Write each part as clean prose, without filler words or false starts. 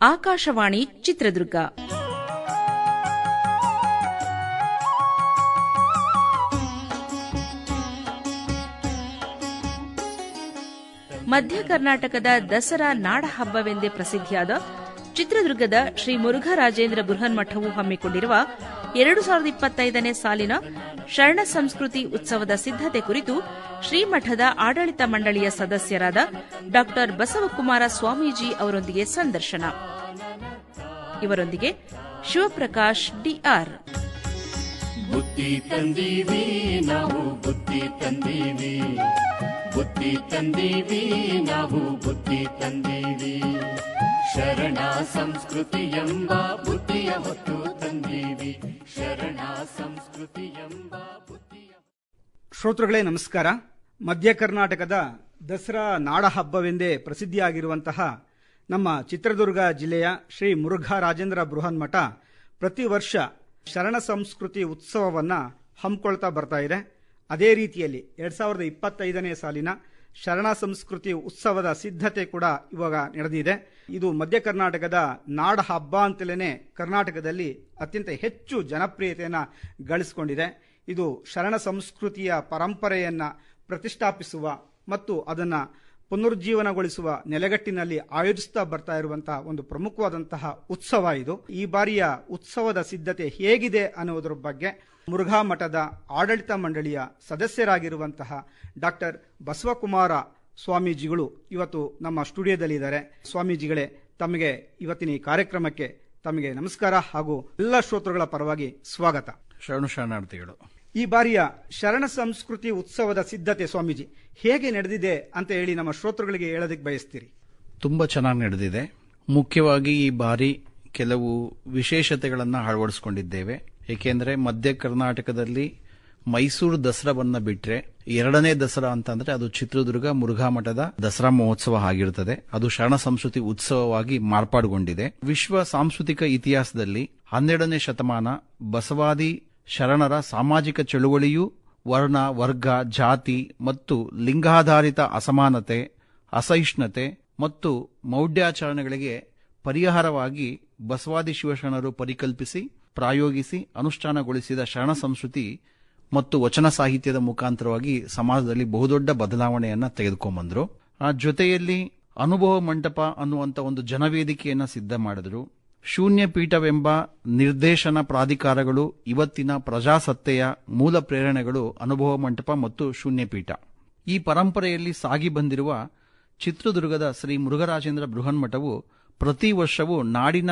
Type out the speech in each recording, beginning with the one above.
ಆಕಾಶವಾಣಿ ಚಿತ್ರದುರ್ಗ. ಮಧ್ಯ ಕರ್ನಾಟಕದ ದಸರಾ ನಾಡಹಬ್ಬವೆಂದೇ ಪ್ರಸಿದ್ಧಿಯಾದ ಚಿತ್ರದುರ್ಗದ ಶ್ರೀ ಮುರುಘರಾಜೇಂದ್ರ ಬೃಹನ್ಮಠವು ಹಮ್ಮಿಕೊಂಡಿರುವ 2025ನೇ ಸಾಲಿನ ಶರಣ ಸಂಸ್ಕೃತಿ ಉತ್ಸವದ ಸಿದ್ಧತೆ ಕುರಿತು ಶ್ರೀಮಠದ ಆಡಳಿತ ಮಂಡಳಿಯ ಸದಸ್ಯರಾದ ಡಾ ಬಸವಕುಮಾರ ಸ್ವಾಮೀಜಿ ಅವರೊಂದಿಗೆ ಸಂದರ್ಶನ. ಇವರೊಂದಿಗೆ ಶಿವಪ್ರಕಾಶ್ ಡಿಆರ್. ಬುದ್ಧಿ ತಂದೀವಿ ನಾವು ಬುದ್ಧಿ ತಂದೀವಿ, ಬುದ್ಧಿ ತಂದೀವಿ ನಾವು ಬುದ್ಧಿ ತಂದೀವಿ, ಶರಣ ಸಂಸ್ಕೃತಿ ಎಂಬ ಬುದ್ಧಿಯ ಹೊತ್ತು ತಂದೀವಿ, ಶರಣ ಸಂಸ್ಕೃತಿ ಎಂಬ ಬುದ್ಧಿಯ. ಶ್ರೋತೃಗಳೇ ನಮಸ್ಕಾರ. ಮಧ್ಯ ಕರ್ನಾಟಕದ ದಸರಾ ನಾಡಹಬ್ಬವೆಂದೇ ಪ್ರಸಿದ್ಧಿಯಾಗಿರುವಂತಹ ನಮ್ಮ ಚಿತ್ರದುರ್ಗ ಜಿಲ್ಲೆಯ ಶ್ರೀ ಮುರುಘರಾಜೇಂದ್ರ ಬೃಹನ್ಮಠ ಪ್ರತಿ ವರ್ಷ ಶರಣ ಸಂಸ್ಕೃತಿ ಉತ್ಸವವನ್ನು ಹಮ್ಮಿಕೊಳ್ತಾ ಬರ್ತಾ ಇದೆ. ಅದೇ ರೀತಿಯಲ್ಲಿ 2025ನೇ ಸಾಲಿನ ಶರಣ ಸಂಸ್ಕೃತಿ ಉತ್ಸವದ ಸಿದ್ಧತೆ ಕೂಡ ಇವಾಗ ನಡೆದಿದೆ. ಇದು ಮಧ್ಯ ಕರ್ನಾಟಕದ ನಾಡ ಹಬ್ಬ ಅಂತಲೇ ಕರ್ನಾಟಕದಲ್ಲಿ ಅತ್ಯಂತ ಹೆಚ್ಚು ಜನಪ್ರಿಯತೆಯನ್ನು ಗಳಿಸಿಕೊಂಡಿದೆ. ಇದು ಶರಣ ಸಂಸ್ಕೃತಿಯ ಪರಂಪರೆಯನ್ನು ಪ್ರತಿಷ್ಠಾಪಿಸುವ ಮತ್ತು ಅದನ್ನು ಪುನರುಜ್ಜೀವನಗೊಳಿಸುವ ನೆಲೆಗಟ್ಟಿನಲ್ಲಿ ಆಯೋಜಿಸ್ತಾ ಬರ್ತಾ ಇರುವಂತಹ ಒಂದು ಪ್ರಮುಖವಾದಂತಹ ಉತ್ಸವ ಇದು. ಈ ಬಾರಿಯ ಉತ್ಸವದ ಸಿದ್ಧತೆ ಹೇಗಿದೆ ಅನ್ನೋದ್ರ ಬಗ್ಗೆ ಮುರುಘಾ ಮಠದ ಆಡಳಿತ ಮಂಡಳಿಯ ಸದಸ್ಯರಾಗಿರುವಂತಹ ಡಾ ಬಸವಕುಮಾರ ಸ್ವಾಮೀಜಿಗಳು ಇವತ್ತು ನಮ್ಮ ಸ್ಟುಡಿಯೋದಲ್ಲಿದ್ದಾರೆ. ಸ್ವಾಮೀಜಿಗಳೇ, ತಮಗೆ ಇವತ್ತಿನ ಈ ಕಾರ್ಯಕ್ರಮಕ್ಕೆ ತಮಗೆ ನಮಸ್ಕಾರ ಹಾಗೂ ಎಲ್ಲ ಶ್ರೋತೃಗಳ ಪರವಾಗಿ ಸ್ವಾಗತ. ಶರಣಾರ್ಥಿಗಳು. ಈ ಬಾರಿಯ ಶರಣ ಸಂಸ್ಕೃತಿ ಉತ್ಸವದ ಸಿದ್ಧತೆ ಸ್ವಾಮೀಜಿ ಹೇಗೆ ನಡೆದಿದೆ ಅಂತ ಹೇಳಿ ನಮ್ಮ ಶ್ರೋತೃಗಳಿಗೆ ಹೇಳೋದಕ್ಕೆ ಬಯಸ್ತೀರಿ? ತುಂಬಾ ಚೆನ್ನಾಗಿ ನಡೆದಿದೆ. ಮುಖ್ಯವಾಗಿ ಈ ಬಾರಿ ಕೆಲವು ವಿಶೇಷತೆಗಳನ್ನು ಅಳವಡಿಸಿಕೊಂಡಿದ್ದೇವೆ. ಏಕೆಂದರೆ ಮಧ್ಯ ಕರ್ನಾಟಕದಲ್ಲಿ ಮೈಸೂರು ದಸರಾವನ್ನ ಬಿಟ್ರೆ ಎರಡನೇ ದಸರಾ ಅಂತಂದ್ರೆ ಅದು ಚಿತ್ರದುರ್ಗ ಮುರುಘಾ ಮಠದ ದಸರಾ ಮಹೋತ್ಸವ ಆಗಿರುತ್ತದೆ. ಅದು ಶರಣ ಸಂಸ್ಕೃತಿ ಉತ್ಸವವಾಗಿ ಮಾರ್ಪಾಡುಗೊಂಡಿದೆ. ವಿಶ್ವ ಸಾಂಸ್ಕೃತಿಕ ಇತಿಹಾಸದಲ್ಲಿ 12ನೇ ಶತಮಾನ ಬಸವಾದಿ ಶರಣರ ಸಾಮಾಜಿಕ ಚಳುವಳಿಯು ವರ್ಣ, ವರ್ಗ, ಜಾತಿ ಮತ್ತು ಲಿಂಗಾಧಾರಿತ ಅಸಮಾನತೆ, ಅಸಹಿಷ್ಣುತೆ ಮತ್ತು ಮೌಢ್ಯಾಚರಣೆಗಳಿಗೆ ಪರಿಹಾರವಾಗಿ ಬಸವಾದಿ ಶಿವಶರಣರು ಪರಿಕಲ್ಪಿಸಿ ಪ್ರಾಯೋಗಿಸಿ ಅನುಷ್ಠಾನಗೊಳಿಸಿದ ಶರಣ ಸಂಸ್ಕೃತಿ ಮತ್ತು ವಚನ ಸಾಹಿತ್ಯದ ಮುಖಾಂತರವಾಗಿ ಸಮಾಜದಲ್ಲಿ ಬಹುದೊಡ್ಡ ಬದಲಾವಣೆಯನ್ನ ತೆಗೆದುಕೊಂಡ್ಬಂದ್ರು. ಆ ಜೊತೆಯಲ್ಲಿ ಅನುಭವ ಮಂಟಪ ಅನ್ನುವಂಥ ಒಂದು ಜನವೇದಿಕೆಯನ್ನ ಸಿದ್ಧ ಮಾಡಿದ್ರು. ಶೂನ್ಯ ಪೀಠವೆಂಬ ನಿರ್ದೇಶನ ಪ್ರಾಧಿಕಾರಗಳು ಇವತ್ತಿನ ಪ್ರಜಾಸತ್ತೆಯ ಮೂಲ ಪ್ರೇರಣೆಗಳು ಅನುಭವ ಮಂಟಪ ಮತ್ತು ಶೂನ್ಯಪೀಠ. ಈ ಪರಂಪರೆಯಲ್ಲಿ ಸಾಗಿ ಬಂದಿರುವ ಚಿತ್ರದುರ್ಗದ ಶ್ರೀ ಮುರುಘರಾಜೇಂದ್ರ ಬೃಹನ್ಮಠವು ಪ್ರತಿ ವರ್ಷವೂ ನಾಡಿನ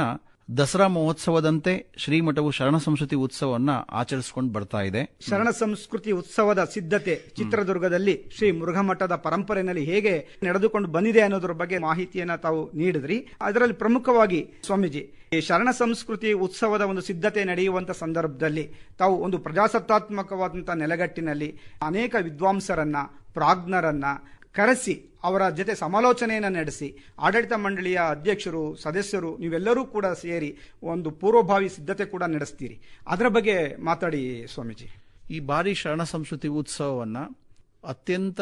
ದಸರಾ ಮಹೋತ್ಸವದಂತೆ ಶ್ರೀಮಠವು ಶರಣ ಸಂಸ್ಕೃತಿ ಉತ್ಸವವನ್ನು ಆಚರಿಸಿಕೊಂಡು ಬರ್ತಾ ಇದೆ. ಶರಣ ಸಂಸ್ಕೃತಿ ಉತ್ಸವದ ಸಿದ್ಧತೆ ಚಿತ್ರದುರ್ಗದಲ್ಲಿ ಶ್ರೀ ಮುರುಘಮಠದ ಪರಂಪರೆಯಲ್ಲಿ ಹೇಗೆ ನಡೆದುಕೊಂಡು ಬಂದಿದೆ ಅನ್ನೋದ್ರ ಬಗ್ಗೆ ಮಾಹಿತಿಯನ್ನ ತಾವು ನೀಡಿದ್ರಿ. ಅದರಲ್ಲಿ ಪ್ರಮುಖವಾಗಿ ಸ್ವಾಮೀಜಿ, ಈ ಶರಣ ಸಂಸ್ಕೃತಿ ಉತ್ಸವದ ಒಂದು ಸಿದ್ಧತೆ ನಡೆಯುವಂತ ಸಂದರ್ಭದಲ್ಲಿ ತಾವು ಒಂದು ಪ್ರಜಾಸತ್ತಾತ್ಮಕವಾದಂತಹ ನೆಲೆಗಟ್ಟಿನಲ್ಲಿ ಅನೇಕ ವಿದ್ವಾಂಸರನ್ನ, ಪ್ರಾಜ್ಞರನ್ನ ಕರೆಸಿ ಅವರ ಜೊತೆ ಸಮಾಲೋಚನೆಯನ್ನು ನಡೆಸಿ ಆಡಳಿತ ಮಂಡಳಿಯ ಅಧ್ಯಕ್ಷರು, ಸದಸ್ಯರು ನೀವೆಲ್ಲರೂ ಕೂಡ ಸೇರಿ ಒಂದು ಪೂರ್ವಭಾವಿ ಸಿದ್ಧತೆ ಕೂಡ ನಡೆಸ್ತೀರಿ. ಅದರ ಬಗ್ಗೆ ಮಾತಾಡಿ ಸ್ವಾಮೀಜಿ. ಈ ಬಾರಿ ಶರಣ ಸಂಸ್ಕೃತಿ ಉತ್ಸವವನ್ನು ಅತ್ಯಂತ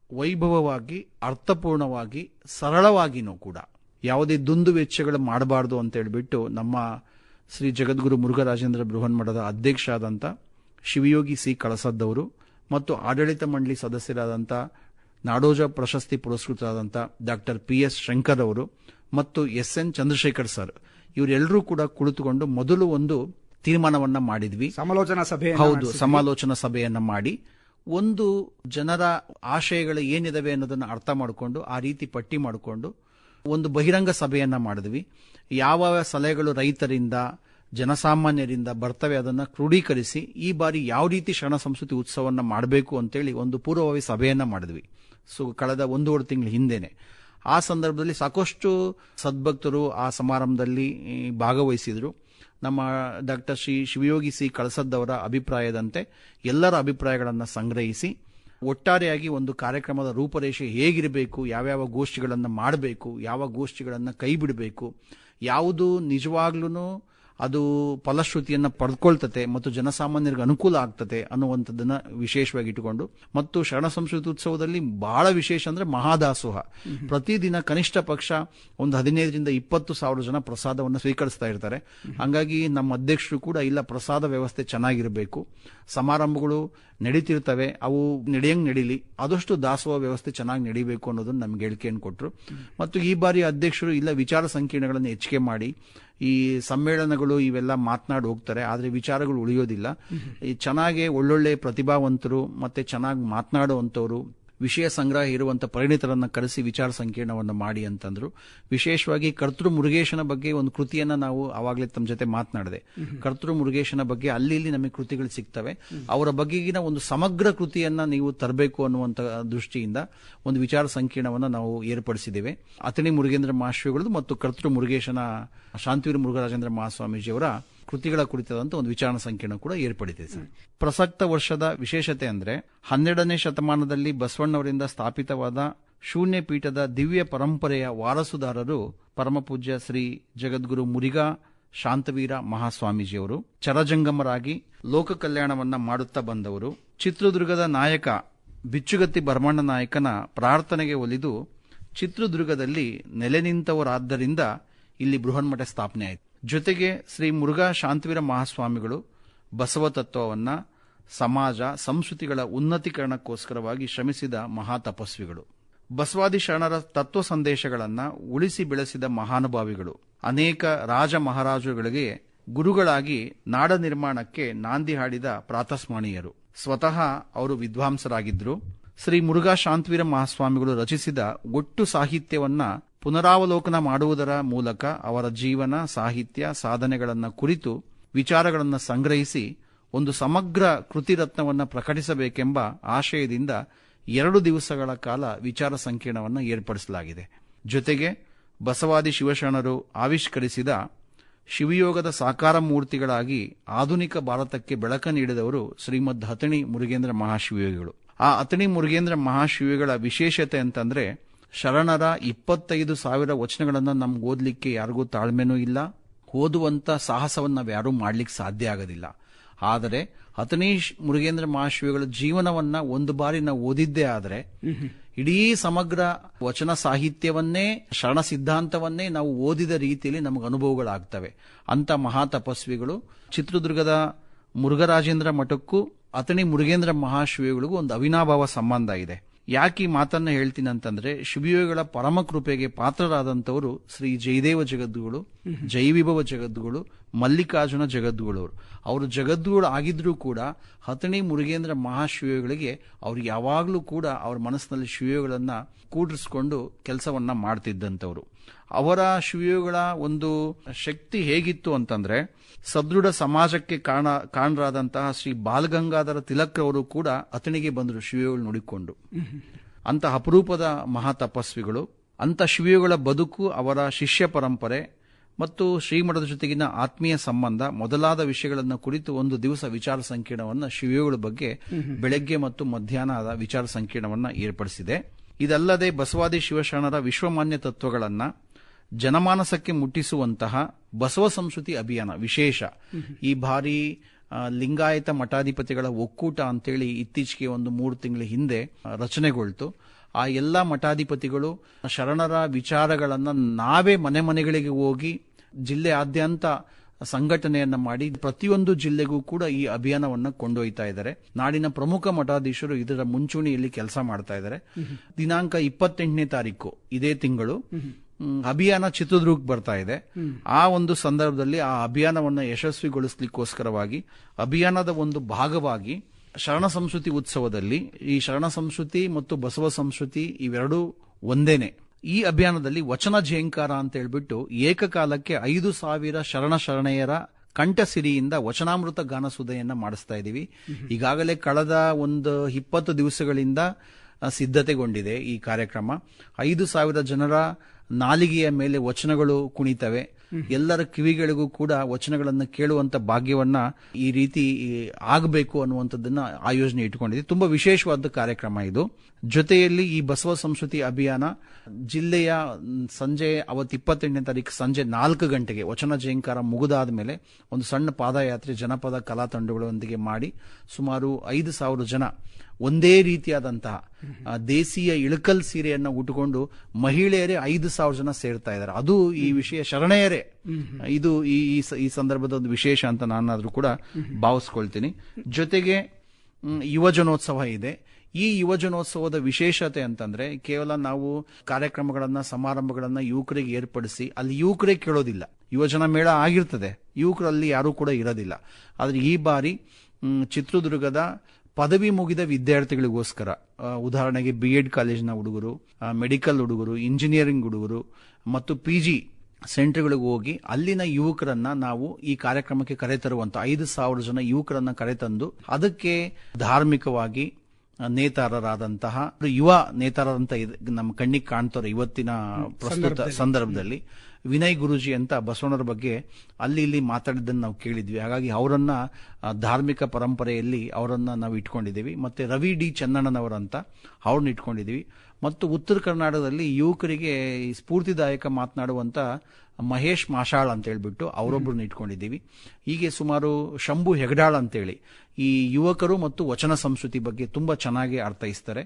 ವೈಭವವಾಗಿ, ಅರ್ಥಪೂರ್ಣವಾಗಿ, ಸರಳವಾಗಿನೂ ಕೂಡ ಯಾವುದೇ ದುಂದು ವೆಚ್ಚಗಳು ಮಾಡಬಾರದು ಅಂತ ಹೇಳಿಬಿಟ್ಟು ನಮ್ಮ ಶ್ರೀ ಜಗದ್ಗುರು ಮುರುಘರಾಜೇಂದ್ರ ಬೃಹನ್ಮಠದ ಅಧ್ಯಕ್ಷ ಆದಂಥ ಶಿವಯೋಗಿ ಸಿ ಕಳಸದ್ದವರು ಮತ್ತು ಆಡಳಿತ ಮಂಡಳಿ ಸದಸ್ಯರಾದಂಥ ನಾಡೋಜ ಪ್ರಶಸ್ತಿ ಪುರಸ್ಕೃತರಾದಂಥ ಡಾಕ್ಟರ್ PS ಶಂಕರ್ ಅವರು ಮತ್ತು SN ಚಂದ್ರಶೇಖರ್ ಸರ್ ಇವರೆಲ್ಲರೂ ಕೂಡ ಕುಳಿತುಕೊಂಡು ಮೊದಲು ಒಂದು ತೀರ್ಮಾನವನ್ನ ಮಾಡಿದ್ವಿ. ಸಮಾಲೋಚನಾ ಸಭೆಯನ್ನ ಮಾಡಿ ಒಂದು ಜನರ ಆಶಯಗಳು ಏನಿದಾವೆ ಅನ್ನೋದನ್ನ ಅರ್ಥ ಮಾಡಿಕೊಂಡು ಆ ರೀತಿ ಪಟ್ಟಿ ಮಾಡಿಕೊಂಡು ಒಂದು ಬಹಿರಂಗ ಸಭೆಯನ್ನ ಮಾಡಿದ್ವಿ. ಯಾವ ಸಲಹೆಗಳು ರೈತರಿಂದ, ಜನಸಾಮಾನ್ಯರಿಂದ ಬರ್ತವೆ ಅದನ್ನ ಕ್ರೋಢೀಕರಿಸಿ ಈ ಬಾರಿ ಯಾವ ರೀತಿ ಶರಣ ಸಂಸ್ಕೃತಿ ಉತ್ಸವನ್ನ ಮಾಡಬೇಕು ಅಂತೇಳಿ ಒಂದು ಪೂರ್ವಭಾವಿ ಸಭೆಯನ್ನ ಮಾಡಿದ್ವಿ. ಕಳೆದ 1.5 ತಿಂಗಳ ಹಿಂದೆನೆ. ಆ ಸಂದರ್ಭದಲ್ಲಿ ಸಾಕಷ್ಟು ಸದ್ಭಕ್ತರು ಆ ಸಮಾರಂಭದಲ್ಲಿ ಭಾಗವಹಿಸಿದ್ರು. ನಮ್ಮ ಡಾಕ್ಟರ್ ಶ್ರೀ ಶಿವಯೋಗಿ ಸಿ ಕಳಸದ್ದವರ ಅಭಿಪ್ರಾಯದಂತೆ ಎಲ್ಲರ ಅಭಿಪ್ರಾಯಗಳನ್ನು ಸಂಗ್ರಹಿಸಿ ಒಟ್ಟಾರೆಯಾಗಿ ಒಂದು ಕಾರ್ಯಕ್ರಮದ ರೂಪರೇಷೆ ಹೇಗಿರಬೇಕು, ಯಾವ್ಯಾವ ಗೋಷ್ಠಿಗಳನ್ನು ಮಾಡಬೇಕು, ಯಾವ ಗೋಷ್ಠಿಗಳನ್ನು ಕೈ ಬಿಡಬೇಕು, ಯಾವುದು ನಿಜವಾಗ್ಲೂ ಅದು ಫಲಶ್ರುತಿಯನ್ನ ಪಡ್ಕೊಳ್ತತೆ ಮತ್ತು ಜನಸಾಮಾನ್ಯರಿಗೆ ಅನುಕೂಲ ಆಗ್ತತೆ ಅನ್ನುವಂಥದ್ದನ್ನ ವಿಶೇಷವಾಗಿ ಇಟ್ಟುಕೊಂಡು, ಮತ್ತು ಶರಣ ಸಂಸ್ಕೃತಿ ಉತ್ಸವದಲ್ಲಿ ಬಹಳ ವಿಶೇಷ ಅಂದ್ರೆ ಮಹಾದಾಸೋಹ. ಪ್ರತಿದಿನ ಕನಿಷ್ಠ ಪಕ್ಷ ಒಂದು 15ರಿಂದ 20,000 ಜನ ಪ್ರಸಾದವನ್ನು ಸ್ವೀಕರಿಸ್ತಾ ಇರ್ತಾರೆ. ಹಂಗಾಗಿ ನಮ್ಮ ಅಧ್ಯಕ್ಷರು ಕೂಡ ಇಲ್ಲ, ಪ್ರಸಾದ ವ್ಯವಸ್ಥೆ ಚೆನ್ನಾಗಿರಬೇಕು, ಸಮಾರಂಭಗಳು ನಡೀತಿರ್ತವೆ, ಅವು ನಡೆಯಂಗ್ ನಡೀಲಿ, ಆದಷ್ಟು ದಾಸೋಹ ವ್ಯವಸ್ಥೆ ಚೆನ್ನಾಗಿ ನಡೀಬೇಕು ಅನ್ನೋದನ್ನ ನಮ್ಗೆ ಹೇಳಿಕೆಯನ್ನು ಕೊಟ್ಟರು. ಮತ್ತು ಈ ಬಾರಿ ಅಧ್ಯಕ್ಷರು ಇಲ್ಲ, ವಿಚಾರ ಸಂಕಿರಣಗಳನ್ನು ಹೆಚ್ಚಿಗೆ ಮಾಡಿ, ಈ ಸಮ್ಮೇಳನಗಳು ಇವೆಲ್ಲ ಮಾತನಾಡಿ ಹೋಗ್ತಾರೆ, ಆದ್ರೆ ವಿಚಾರಗಳು ಉಳಿಯೋದಿಲ್ಲ. ಈ ಚೆನ್ನಾಗಿ ಒಳ್ಳೊಳ್ಳೆ ಪ್ರತಿಭಾವಂತರು ಮತ್ತೆ ಚೆನ್ನಾಗಿ ಮಾತನಾಡುವಂತವರು, ವಿಷಯ ಸಂಗ್ರಹ ಇರುವಂತ ಪರಿಣಿತರನ್ನ ಕರೆಸಿ ವಿಚಾರ ಸಂಕಿರಣವನ್ನು ಮಾಡಿ ಅಂತಂದ್ರು. ವಿಶೇಷವಾಗಿ ಕರ್ತೃ ಮುರುಗೇಶನ ಬಗ್ಗೆ ಒಂದು ಕೃತಿಯನ್ನ ನಾವು ಆವಾಗಲೇ ತಮ್ಮ ಜೊತೆ ಮಾತನಾಡಿದೆ. ಕರ್ತೃ ಮುರುಗೇಶನ ಬಗ್ಗೆ ಅಲ್ಲಿ ಇಲ್ಲಿ ನಮಗೆ ಕೃತಿಗಳು ಸಿಗ್ತವೆ, ಅವರ ಬಗೆಗಿನ ಒಂದು ಸಮಗ್ರ ಕೃತಿಯನ್ನ ನೀವು ತರಬೇಕು ಅನ್ನುವಂತ ದೃಷ್ಟಿಯಿಂದ ಒಂದು ವಿಚಾರ ಸಂಕಿರಣವನ್ನ ನಾವು ಏರ್ಪಡಿಸಿದ್ದೇವೆ. ಅಥಣಿ ಮುರುಗೇಂದ್ರ ಮಹಾಶ್ರೀಗಳದ್ದು ಮತ್ತು ಕರ್ತೃ ಮುರುಗೇಶನ ಶಾಂತಿವೀರ ಮುರುಘರಾಜೇಂದ್ರ ಮಹಾಸ್ವಾಮೀಜಿಯವರ ಕೃತಿಗಳ ಕುರಿತಾದಂತ ಒಂದು ವಿಚಾರ ಸಂಕಿರಣ ಕೂಡ ಏರ್ಪಡಿಸಿದೆ ಸರ್. ಪ್ರಸಕ್ತ ವರ್ಷದ ವಿಶೇಷತೆ ಅಂದ್ರೆ 12ನೇ ಶತಮಾನದಲ್ಲಿ ಬಸವಣ್ಣವರಿಂದ ಸ್ಥಾಪಿತವಾದ ಶೂನ್ಯ ಪೀಠದ ದಿವ್ಯ ಪರಂಪರೆಯ ವಾರಸುದಾರರು ಪರಮಪೂಜ್ಯ ಶ್ರೀ ಜಗದ್ಗುರು ಮುರಿಘಾ ಶಾಂತವೀರ ಮಹಾಸ್ವಾಮೀಜಿಯವರು ಚರಜಂಗಮರಾಗಿ ಲೋಕ ಕಲ್ಯಾಣವನ್ನ ಮಾಡುತ್ತಾ ಬಂದವರು. ಚಿತ್ರದುರ್ಗದ ನಾಯಕ ಬಿಚ್ಚುಗತ್ತಿ ಭರಮಣ್ಣ ನಾಯಕನ ಪ್ರಾರ್ಥನೆಗೆ ಒಲಿದು ಚಿತ್ರದುರ್ಗದಲ್ಲಿ ನೆಲೆ ನಿಂತವರಾದ್ದರಿಂದ ಇಲ್ಲಿ ಬೃಹನ್ಮಠ ಸ್ಥಾಪನೆ ಆಯಿತು. ಜೊತೆಗೆ ಶ್ರೀ ಮುರುಘಾ ಶಾಂತವೀರ ಮಹಾಸ್ವಾಮಿಗಳು ಬಸವ ತತ್ವವನ್ನ ಸಮಾಜ ಸಂಸ್ಕೃತಿಗಳ ಉನ್ನತೀಕರಣಕ್ಕೋಸ್ಕರವಾಗಿ ಶ್ರಮಿಸಿದ ಮಹಾ ತಪಸ್ವಿಗಳು. ಬಸವಾದಿ ಶರಣರ ತತ್ವ ಸಂದೇಶಗಳನ್ನ ಉಳಿಸಿ ಬೆಳೆಸಿದ ಮಹಾನುಭಾವಿಗಳು. ಅನೇಕ ರಾಜ ಮಹಾರಾಜರುಗಳಿಗೆ ಗುರುಗಳಾಗಿ ನಾಡ ನಿರ್ಮಾಣಕ್ಕೆ ನಾಂದಿ ಹಾಡಿದ ಪ್ರಾತಸ್ಮರಣೀಯರು. ಸ್ವತಃ ಅವರು ವಿದ್ವಾಂಸರಾಗಿದ್ದರು. ಶ್ರೀ ಮುರುಘಾ ಶಾಂತವೀರ ಮಹಾಸ್ವಾಮಿಗಳು ರಚಿಸಿದ ಒಟ್ಟು ಸಾಹಿತ್ಯವನ್ನ ಪುನರಾವಲೋಕನ ಮಾಡುವುದರ ಮೂಲಕ ಅವರ ಜೀವನ, ಸಾಹಿತ್ಯ, ಸಾಧನೆಗಳನ್ನು ಕುರಿತು ವಿಚಾರಗಳನ್ನು ಸಂಗ್ರಹಿಸಿ ಒಂದು ಸಮಗ್ರ ಕೃತಿರತ್ನವನ್ನು ಪ್ರಕಟಿಸಬೇಕೆಂಬ ಆಶಯದಿಂದ 2 ದಿವಸಗಳ ಕಾಲ ವಿಚಾರ ಸಂಕಿರಣವನ್ನು ಏರ್ಪಡಿಸಲಾಗಿದೆ. ಜೊತೆಗೆ ಬಸವಾದಿ ಶಿವಶರಣರು ಆವಿಷ್ಕರಿಸಿದ ಶಿವಯೋಗದ ಸಾಕಾರ ಮೂರ್ತಿಗಳಾಗಿ ಆಧುನಿಕ ಭಾರತಕ್ಕೆ ಬೆಳಕು ನೀಡಿದವರು ಶ್ರೀಮದ್ ಅಥಣಿ ಮುರುಗೇಂದ್ರ ಮಹಾಶಿವಯೋಗಿಗಳು. ಆ ಅಥಣಿ ಮುರುಗೇಂದ್ರ ಮಹಾಶಿವಯೋಗಿಗಳ ವಿಶೇಷತೆ ಅಂತಂದ್ರೆ, ಶರಣರ 25,000 ವಚನಗಳನ್ನು ನಮ್ಗೆ ಓದಲಿಕ್ಕೆ ಯಾರಿಗೂ ತಾಳ್ಮೆನೂ ಇಲ್ಲ, ಓದುವಂತ ಸಾಹಸವನ್ನು ನಾವು ಯಾರೂ ಮಾಡ್ಲಿಕ್ಕೆ ಸಾಧ್ಯ ಆಗೋದಿಲ್ಲ. ಆದರೆ ಅಥಣಿ ಮುರುಗೇಂದ್ರ ಮಹಾಶಿವಗಳ ಜೀವನವನ್ನ ಒಂದು ಬಾರಿ ನಾವು ಓದಿದ್ದೇ ಆದರೆ ಇಡೀ ಸಮಗ್ರ ವಚನ ಸಾಹಿತ್ಯವನ್ನೇ, ಶರಣ ಸಿದ್ಧಾಂತವನ್ನೇ ನಾವು ಓದಿದ ರೀತಿಯಲ್ಲಿ ನಮಗೆ ಅನುಭವಗಳಾಗ್ತವೆ. ಅಂತ ಮಹಾ ತಪಸ್ವಿಗಳು. ಚಿತ್ರದುರ್ಗದ ಮುರುಘರಾಜೇಂದ್ರ ಮಠಕ್ಕೂ ಅಥಣಿ ಮುರುಗೇಂದ್ರ ಮಹಾಶಿವಗಳಿಗೂ ಒಂದು ಅವಿನಾಭಾವ ಸಂಬಂಧ ಇದೆ. ಯಾಕೆ ಈ ಮಾತನ್ನ ಹೇಳ್ತೀನಿ ಅಂತಂದ್ರೆ, ಶಿವಯೋಗಿಗಳ ಪರಮ ಕೃಪೆಗೆ ಪಾತ್ರರಾದಂತವರು ಶ್ರೀ ಜಯದೇವ ಜಗದ್ಗುಗಳು, ಜಯವಿಭವ ಜಗದ್ಗುಗಳು, ಮಲ್ಲಿಕಾರ್ಜುನ ಜಗದ್ಗುಳವರು. ಅವರು ಜಗದ್ಗುಗಳು ಆಗಿದ್ರೂ ಕೂಡ ಅಥಣಿ ಮುರುಗೇಂದ್ರ ಮಹಾಶಿವಯೋಗಿಗಳಿಗೆ ಅವ್ರು ಯಾವಾಗಲೂ ಕೂಡ ಅವ್ರ ಮನಸ್ಸಿನಲ್ಲಿ ಶಿವಯೋಗಿಗಳನ್ನ ಕೂಡಿಸ್ಕೊಂಡು ಕೆಲಸವನ್ನ ಮಾಡ್ತಿದ್ದಂಥವ್ರು. ಅವರ ಶಿವಯೋಗಿಗಳ ಒಂದು ಶಕ್ತಿ ಹೇಗಿತ್ತು ಅಂತಂದ್ರೆ, ಸದೃಢ ಸಮಾಜಕ್ಕೆ ಕಾರಣರಾದಂತಹ ಶ್ರೀ ಬಾಲಗಂಗಾಧರ ತಿಲಕ್ರವರು ಕೂಡ ಅಥಣಿಗೆ ಬಂದರು ಶಿವಯೋಗಿಗಳು ನುಡಿಕೊಂಡು. ಅಂತ ಅಪರೂಪದ ಮಹಾ ತಪಸ್ವಿಗಳು. ಅಂತ ಶಿವಯೋಗಿಗಳ ಬದುಕು, ಅವರ ಶಿಷ್ಯ ಪರಂಪರೆ ಮತ್ತು ಶ್ರೀಮಠದ ಜೊತೆಗಿನ ಆತ್ಮೀಯ ಸಂಬಂಧ ಮೊದಲಾದ ವಿಷಯಗಳನ್ನು ಕುರಿತು ಒಂದು ದಿವಸ ವಿಚಾರ ಸಂಕಿರಣವನ್ನು ಶಿವಯೋಗಿಗಳ ಬಗ್ಗೆ ಬೆಳಗ್ಗೆ ಮತ್ತು ಮಧ್ಯಾಹ್ನದ ವಿಚಾರ ಸಂಕಿರಣವನ್ನು ಏರ್ಪಡಿಸಿದೆ. ಇದಲ್ಲದೆ ಬಸವಾದಿ ಶಿವಶರಣರ ವಿಶ್ವಮಾನ್ಯ ತತ್ವಗಳನ್ನ ಜನಮಾನಸಕ್ಕೆ ಮುಟ್ಟಿಸುವಂತಹ ಬಸವ ಸಂಸ್ಕೃತಿ ಅಭಿಯಾನ ವಿಶೇಷ. ಈ ಬಾರಿ ಲಿಂಗಾಯತ ಮಠಾಧಿಪತಿಗಳ ಒಕ್ಕೂಟ ಅಂತೇಳಿ ಇತ್ತೀಚೆಗೆ ಒಂದು 3 ತಿಂಗಳ ಹಿಂದೆ ರಚನೆಗೊಳ್ತು. ಆ ಎಲ್ಲ ಮಠಾಧಿಪತಿಗಳು ಶರಣರ ವಿಚಾರಗಳನ್ನ ನಾವೇ ಮನೆ ಮನೆಗಳಿಗೆ ಹೋಗಿ ಜಿಲ್ಲೆಯಾದ್ಯಂತ ಸಂಘಟನೆಯನ್ನ ಮಾಡಿ ಪ್ರತಿಯೊಂದು ಜಿಲ್ಲೆಗೂ ಕೂಡ ಈ ಅಭಿಯಾನವನ್ನ ಕೊಂಡೊಯ್ತಾ ಇದ್ದಾರೆ. ನಾಡಿನ ಪ್ರಮುಖ ಮಠಾಧೀಶರು ಇದರ ಮುಂಚೂಣಿಯಲ್ಲಿ ಕೆಲಸ ಮಾಡ್ತಾ ಇದ್ದಾರೆ. ದಿನಾಂಕ 28ನೇ ತಾರೀಕು ಇದೇ ತಿಂಗಳು ಅಭಿಯಾನ ಚಿತ್ರದುರ್ಗಕ್ಕೆ ಬರ್ತಾ ಇದೆ. ಆ ಒಂದು ಸಂದರ್ಭದಲ್ಲಿ ಆ ಅಭಿಯಾನವನ್ನು ಯಶಸ್ವಿಗೊಳಿಸಲಿಕ್ಕೋಸ್ಕರವಾಗಿ ಅಭಿಯಾನದ ಒಂದು ಭಾಗವಾಗಿ ಶರಣ ಸಂಸ್ಕೃತಿ ಉತ್ಸವದಲ್ಲಿ ಈ ಶರಣ ಸಂಸ್ಕೃತಿ ಮತ್ತು ಬಸವ ಸಂಸ್ಕೃತಿ ಇವೆರಡೂ ಒಂದೇನೆ. ಈ ಅಭಿಯಾನದಲ್ಲಿ ವಚನ ಜೇಂಕಾರ ಅಂತ ಹೇಳ್ಬಿಟ್ಟು ಏಕಕಾಲಕ್ಕೆ 5,000 ಶರಣೆಯರ ಕಂಠಸಿರಿಯಿಂದ ವಚನಾಮೃತ ಗಾನ ಸುಧೆಯನ್ನ ಮಾಡಿಸ್ತಾ ಇದ್ದೀವಿ. ಈಗಾಗಲೇ ಕಳೆದ ಒಂದು 20 ದಿವಸಗಳಿಂದ ಸಿದ್ಧತೆಗೊಂಡಿದೆ ಈ ಕಾರ್ಯಕ್ರಮ. 5,000 ಜನರ ನಾಲಿಗೆಯ ಮೇಲೆ ವಚನಗಳು ಕುಣಿತವೆ. ಎಲ್ಲರ ಕಿವಿಗಳಿಗೂ ಕೂಡ ವಚನಗಳನ್ನು ಕೇಳುವಂತ ಭಾಗ್ಯವನ್ನ ಈ ರೀತಿ ಆಗಬೇಕು ಅನ್ನುವಂಥದ್ದನ್ನ ಆಯೋಜನೆ ಇಟ್ಕೊಂಡಿದೆ. ತುಂಬಾ ವಿಶೇಷವಾದ ಕಾರ್ಯಕ್ರಮ ಇದು. ಜೊತೆಯಲ್ಲಿ ಈ ಬಸವ ಸಂಸ್ಕೃತಿ ಅಭಿಯಾನ ಜಿಲ್ಲೆಯ ಸಂಜೆ ಅವತ್ತು 28ನೇ ತಾರೀಕು ಸಂಜೆ 4 ಗಂಟೆಗೆ ವಚನ ಜಯಂಕಾರ ಮುಗಿದಾದ ಮೇಲೆ ಒಂದು ಸಣ್ಣ ಪಾದಯಾತ್ರೆ ಜನಪದ ಕಲಾ ತಂಡಗಳೊಂದಿಗೆ ಮಾಡಿ ಸುಮಾರು 5,000 ಜನ ಒಂದೇ ರೀತಿಯಾದಂತಹ ದೇಸಿಯ ಇಳಕಲ್ ಸೀರೆಯನ್ನ ಉಟ್ಟುಕೊಂಡು ಮಹಿಳೆಯರೇ 5,000 ಜನ ಸೇರ್ತಾ ಇದ್ದಾರೆ. ಅದು ಈ ವಿಷಯ ಶರಣೆಯರೇ. ಇದು ಈ ಸಂದರ್ಭದ ಒಂದು ವಿಶೇಷ ಅಂತ ನಾನಾದ್ರೂ ಕೂಡ ಭಾವಿಸ್ಕೊಳ್ತೀನಿ. ಜೊತೆಗೆ ಯುವಜನೋತ್ಸವ ಇದೆ. ಈ ಯುವಜನೋತ್ಸವದ ವಿಶೇಷತೆ ಅಂತಂದ್ರೆ ಕೇವಲ ನಾವು ಕಾರ್ಯಕ್ರಮಗಳನ್ನ ಸಮಾರಂಭಗಳನ್ನ ಯುವಕರಿಗೆ ಏರ್ಪಡಿಸಿ ಅಲ್ಲಿ ಯುವಕರೇ ಕೇಳೋದಿಲ್ಲ. ಯುವಜನ ಮೇಳ ಆಗಿರ್ತದೆ, ಯುವಕರಲ್ಲಿ ಯಾರೂ ಕೂಡ ಇರೋದಿಲ್ಲ. ಆದ್ರೆ ಈ ಬಾರಿ ಚಿತ್ರದುರ್ಗದ ಪದವಿ ಮುಗಿದ ವಿದ್ಯಾರ್ಥಿಗಳಿಗೋಸ್ಕರ, ಉದಾಹರಣೆಗೆ BEd ಕಾಲೇಜಿನ ಹುಡುಗರು, ಮೆಡಿಕಲ್ ಹುಡುಗರು, ಇಂಜಿನಿಯರಿಂಗ್ ಹುಡುಗರು ಮತ್ತು PG ಸೆಂಟರ್ಗಳಿಗೆ ಹೋಗಿ ಅಲ್ಲಿನ ಯುವಕರನ್ನ ನಾವು ಈ ಕಾರ್ಯಕ್ರಮಕ್ಕೆ ಕರೆತರುವಂತ 5,000 ಜನ ಯುವಕರನ್ನ ಕರೆತಂದು ಅದಕ್ಕೆ ಧಾರ್ಮಿಕವಾಗಿ ನೇತಾರರಾದಂತಹ ಯುವ ನೇತಾರರಂತ ನಮ್ಮ ಕಣ್ಣಿಗೆ ಕಾಣ್ತಾರೆ ಇವತ್ತಿನ ಪ್ರಸ್ತುತ ಸಂದರ್ಭದಲ್ಲಿ. ವಿನಯ್ ಗುರೂಜಿ ಅಂತ ಬಸವಣ್ಣರ ಬಗ್ಗೆ ಅಲ್ಲಿ ಇಲ್ಲಿ ಮಾತಾಡಿದ್ದನ್ನು ನಾವು ಕೇಳಿದ್ವಿ. ಹಾಗಾಗಿ ಅವರನ್ನ ಧಾರ್ಮಿಕ ಪರಂಪರೆಯಲ್ಲಿ ಅವರನ್ನ ನಾವು ಇಟ್ಕೊಂಡಿದ್ದೀವಿ. ಮತ್ತೆ ರವಿ ಡಿ ಚೆನ್ನಣ್ಣನವರಂತ ಅವ್ರನ್ನ ಇಟ್ಕೊಂಡಿದ್ದೀವಿ. ಮತ್ತು ಉತ್ತರ ಕರ್ನಾಟಕದಲ್ಲಿ ಯುವಕರಿಗೆ ಸ್ಫೂರ್ತಿದಾಯಕ ಮಾತನಾಡುವಂತ ಮಹೇಶ್ ಮಾಷಾಳ್ ಅಂತ ಹೇಳ್ಬಿಟ್ಟು ಅವರೊಬ್ಬರನ್ನ ಇಟ್ಕೊಂಡಿದ್ದೀವಿ. ಹೀಗೆ ಸುಮಾರು ಶಂಭು ಹೆಗಡಾಳ್ ಅಂತೇಳಿ ಈ ಯುವಕರು ಮತ್ತು ವಚನ ಸಂಸ್ಕೃತಿ ಬಗ್ಗೆ ತುಂಬಾ ಚೆನ್ನಾಗಿ ಅರ್ಥೈಸ್ತಾರೆ.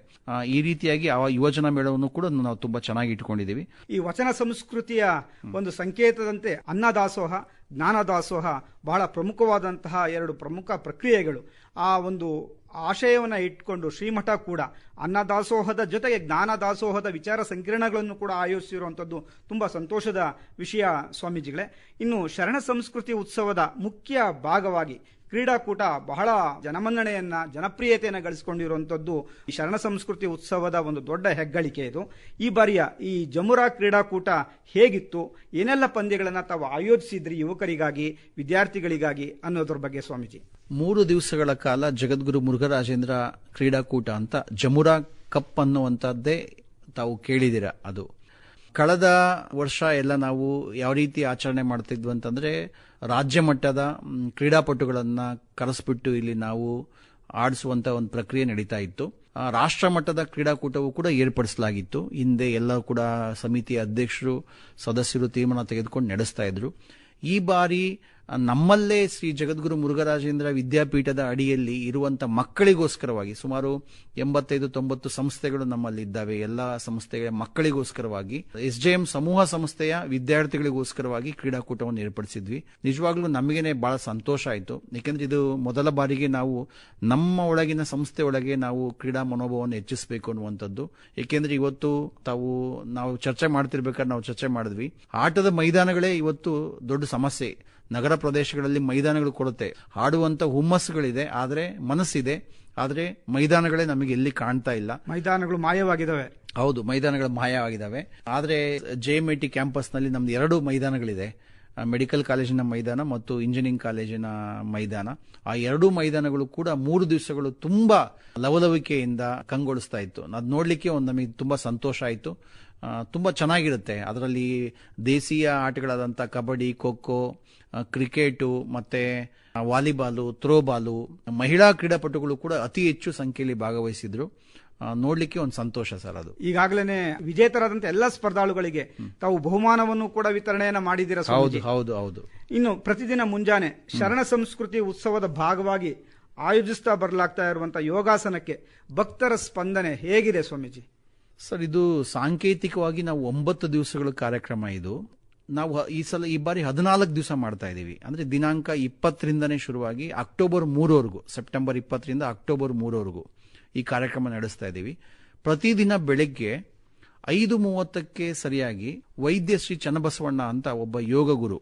ಈ ರೀತಿಯಾಗಿ ಆ ಯುವಜನ ಮೇಳವನ್ನು ಕೂಡ ನಾವು ತುಂಬಾ ಚೆನ್ನಾಗಿ ಇಟ್ಕೊಂಡಿದ್ದೀವಿ. ಈ ವಚನ ಸಂಸ್ಕೃತಿಯ ಒಂದು ಸಂಕೇತದಂತೆ ಅನ್ನದಾಸೋಹ, ಜ್ಞಾನದಾಸೋಹ ಬಹಳ ಪ್ರಮುಖವಾದಂತಹ 2 ಪ್ರಮುಖ ಪ್ರಕ್ರಿಯೆಗಳು. ಆ ಒಂದು ಆಶಯವನ್ನು ಇಟ್ಕೊಂಡು ಶ್ರೀಮಠ ಕೂಡ ಅನ್ನದಾಸೋಹದ ಜೊತೆಗೆ ಜ್ಞಾನದಾಸೋಹದ ವಿಚಾರ ಸಂಕಿರಣಗಳನ್ನು ಕೂಡ ಆಯೋಜಿಸಿರುವಂಥದ್ದು ತುಂಬಾ ಸಂತೋಷದ ವಿಷಯ ಸ್ವಾಮೀಜಿಗಳೇ. ಇನ್ನು ಶರಣ ಸಂಸ್ಕೃತಿ ಉತ್ಸವದ ಮುಖ್ಯ ಭಾಗವಾಗಿ ಕ್ರೀಡಾಕೂಟ ಬಹಳ ಜನಮನ್ನಣೆಯನ್ನ, ಜನಪ್ರಿಯತೆಯನ್ನು ಗಳಿಸಿಕೊಂಡಿರುವಂಥದ್ದು ಈ ಶರಣ ಸಂಸ್ಕೃತಿ ಉತ್ಸವದ ಒಂದು ದೊಡ್ಡ ಹೆಗ್ಗಳಿಕೆ ಇದು. ಈ ಬಾರಿಯ ಈ ಜಮುರಾ ಕ್ರೀಡಾಕೂಟ ಹೇಗಿತ್ತು, ಏನೆಲ್ಲ ಪಂದ್ಯಗಳನ್ನು ತಾವು ಆಯೋಜಿಸಿದ್ರಿ ಯುವಕರಿಗಾಗಿ, ವಿದ್ಯಾರ್ಥಿಗಳಿಗಾಗಿ ಅನ್ನೋದ್ರ ಬಗ್ಗೆ ಸ್ವಾಮೀಜಿ. 3 ದಿವಸಗಳ ಕಾಲ ಜಗದ್ಗುರು ಮುರುಘರಾಜೇಂದ್ರ ಕ್ರೀಡಾಕೂಟ ಅಂತ ಜಮುರಾ ಕಪ್ ಅನ್ನುವಂಥದ್ದೇ ತಾವು ಕೇಳಿದಿರ. ಅದು ಕಳೆದ ವರ್ಷ ಎಲ್ಲ ನಾವು ಯಾವ ರೀತಿ ಆಚರಣೆ ಮಾಡ್ತಿದ್ವಿ ಅಂತಂದ್ರೆ ರಾಜ್ಯ ಮಟ್ಟದ ಕ್ರೀಡಾಪಟುಗಳನ್ನ ಕರೆಸ್ಬಿಟ್ಟು ಇಲ್ಲಿ ನಾವು ಆಡಿಸುವಂತ ಒಂದು ಪ್ರಕ್ರಿಯೆ ನಡೀತಾ ಇತ್ತು. ರಾಷ್ಟ್ರ ಮಟ್ಟದ ಕ್ರೀಡಾಕೂಟವೂ ಕೂಡ ಏರ್ಪಡಿಸಲಾಗಿತ್ತು. ಹಿಂದೆ ಎಲ್ಲ ಕೂಡ ಸಮಿತಿಯ ಅಧ್ಯಕ್ಷರು, ಸದಸ್ಯರು ತೀರ್ಮಾನ ತೆಗೆದುಕೊಂಡು ನಡೆಸ್ತಾ ಇದ್ರು. ಈ ಬಾರಿ ನಮ್ಮಲ್ಲೇ ಶ್ರೀ ಜಗದ್ಗುರು ಮುರುಘರಾಜೇಂದ್ರ ವಿದ್ಯಾಪೀಠದ ಅಡಿಯಲ್ಲಿ ಇರುವಂತ ಮಕ್ಕಳಿಗೋಸ್ಕರವಾಗಿ ಸುಮಾರು 85-90 ಸಂಸ್ಥೆಗಳು ನಮ್ಮಲ್ಲಿ ಇದ್ದಾವೆ. ಎಲ್ಲ ಸಂಸ್ಥೆಗಳ ಮಕ್ಕಳಿಗೋಸ್ಕರವಾಗಿ SJM ಸಮೂಹ ಸಂಸ್ಥೆಯ ವಿದ್ಯಾರ್ಥಿಗಳಿಗೋಸ್ಕರವಾಗಿ ಕ್ರೀಡಾಕೂಟವನ್ನು ಏರ್ಪಡಿಸಿದ್ವಿ. ನಿಜವಾಗ್ಲೂ ನಮಗೇನೆ ಬಹಳ ಸಂತೋಷ ಆಯಿತು. ಯಾಕೆಂದ್ರೆ ಇದು ಮೊದಲ ಬಾರಿಗೆ ನಾವು ನಮ್ಮ ಒಳಗಿನ ಸಂಸ್ಥೆ ಒಳಗೆ ನಾವು ಕ್ರೀಡಾ ಮನೋಭಾವವನ್ನು ಹೆಚ್ಚಿಸಬೇಕು ಅನ್ನುವಂಥದ್ದು. ಏಕೆಂದ್ರೆ ಇವತ್ತು ನಾವು ಚರ್ಚೆ ಮಾಡ್ತಿರ್ಬೇಕಾದ್ರೆ ನಾವು ಚರ್ಚೆ ಮಾಡಿದ್ವಿ, ಆಟದ ಮೈದಾನಗಳೇ ಇವತ್ತು ದೊಡ್ಡ ಸಮಸ್ಯೆ. ನಗರ ಪ್ರದೇಶಗಳಲ್ಲಿ ಮೈದಾನಗಳು ಕೊಡುತ್ತೆ, ಆಡುವಂತ ಹುಮ್ಮಸ್ಸುಗಳಿದೆ, ಆದ್ರೆ ಮನಸ್ಸಿದೆ, ಆದ್ರೆ ಮೈದಾನಗಳೇ ನಮಗೆ ಎಲ್ಲಿ ಕಾಣ್ತಾ ಇಲ್ಲ. ಮೈದಾನಗಳು ಮಾಯವಾಗಿದ್ದಾವೆ. ಹೌದು, ಮೈದಾನಗಳು ಮಾಯವಾಗಿದ್ದಾವೆ. ಆದ್ರೆ JMIT ಕ್ಯಾಂಪಸ್ ನಲ್ಲಿ ನಮ್ದು 2 ಮೈದಾನಗಳಿದೆ, ಮೆಡಿಕಲ್ ಕಾಲೇಜಿನ ಮೈದಾನ ಮತ್ತು ಇಂಜಿನಿಯರಿಂಗ್ ಕಾಲೇಜಿನ ಮೈದಾನ. ಆ 2 ಮೈದಾನಗಳು ಕೂಡ 3 ದಿವಸಗಳು ತುಂಬಾ ಲವಲವಿಕೆಯಿಂದ ಕಂಗೊಳಿಸ್ತಾ ಇತ್ತು. ಅದ್ ನೋಡ್ಲಿಕ್ಕೆ ನಮಗೆ ತುಂಬಾ ಸಂತೋಷ ಆಯಿತು. ತುಂಬಾ ಚೆನ್ನಾಗಿರುತ್ತೆ. ಅದರಲ್ಲಿ ದೇಸಿಯ ಆಟಗಳಾದಂಥ ಕಬಡ್ಡಿ, ಖೋಖೋ, ಕ್ರಿಕೆಟು ಮತ್ತೆ ವಾಲಿಬಾಲು, ಥ್ರೋಬಾಲು, ಮಹಿಳಾ ಕ್ರೀಡಾಪಟುಗಳು ಕೂಡ ಅತಿ ಹೆಚ್ಚು ಸಂಖ್ಯೆಯಲ್ಲಿ ಭಾಗವಹಿಸಿದ್ರು. ನೋಡ್ಲಿಕ್ಕೆ ಒಂದು ಸಂತೋಷ ಸರ್. ಅದು ಈಗಾಗಲೇ ವಿಜೇತರಾದಂತ ಎಲ್ಲ ಸ್ಪರ್ಧಾಳುಗಳಿಗೆ ತಾವು ಬಹುಮಾನವನ್ನು ಕೂಡ ವಿತರಣೆಯನ್ನ ಮಾಡಿದ್ದೀರಾ? ಹೌದು ಹೌದು ಹೌದು. ಇನ್ನು ಪ್ರತಿದಿನ ಮುಂಜಾನೆ ಶರಣ ಸಂಸ್ಕೃತಿ ಉತ್ಸವದ ಭಾಗವಾಗಿ ಆಯೋಜಿಸ್ತಾ ಬರಲಾಗ್ತಾ ಇರುವಂತಹ ಯೋಗಾಸನಕ್ಕೆ ಭಕ್ತರ ಸ್ಪಂದನೆ ಹೇಗಿದೆ ಸ್ವಾಮೀಜಿ? ಸರ್, ಇದು ಸಾಂಕೇತಿಕವಾಗಿ ನಾವು 9 ದಿವಸಗಳ ಕಾರ್ಯಕ್ರಮ. ಇದು ನಾವು ಈ ಬಾರಿ 14 ದಿವಸ ಮಾಡ್ತಾ ಇದ್ದೀವಿ. ಅಂದ್ರೆ ದಿನಾಂಕ 20ರಿಂದನೇ ಶುರುವಾಗಿ ಅಕ್ಟೋಬರ್ 3ವರೆಗೂ, ಸೆಪ್ಟೆಂಬರ್ 20ರಿಂದ ಅಕ್ಟೋಬರ್ 3ವರೆಗೂ ಈ ಕಾರ್ಯಕ್ರಮ ನಡೆಸ್ತಾ ಇದ್ದೀವಿ. ಪ್ರತಿದಿನ ಬೆಳಗ್ಗೆ 5:30ಕ್ಕೆ ಸರಿಯಾಗಿ ವೈದ್ಯ ಶ್ರೀ ಚನ್ನಬಸವಣ್ಣ ಅಂತ ಒಬ್ಬ ಯೋಗ ಗುರು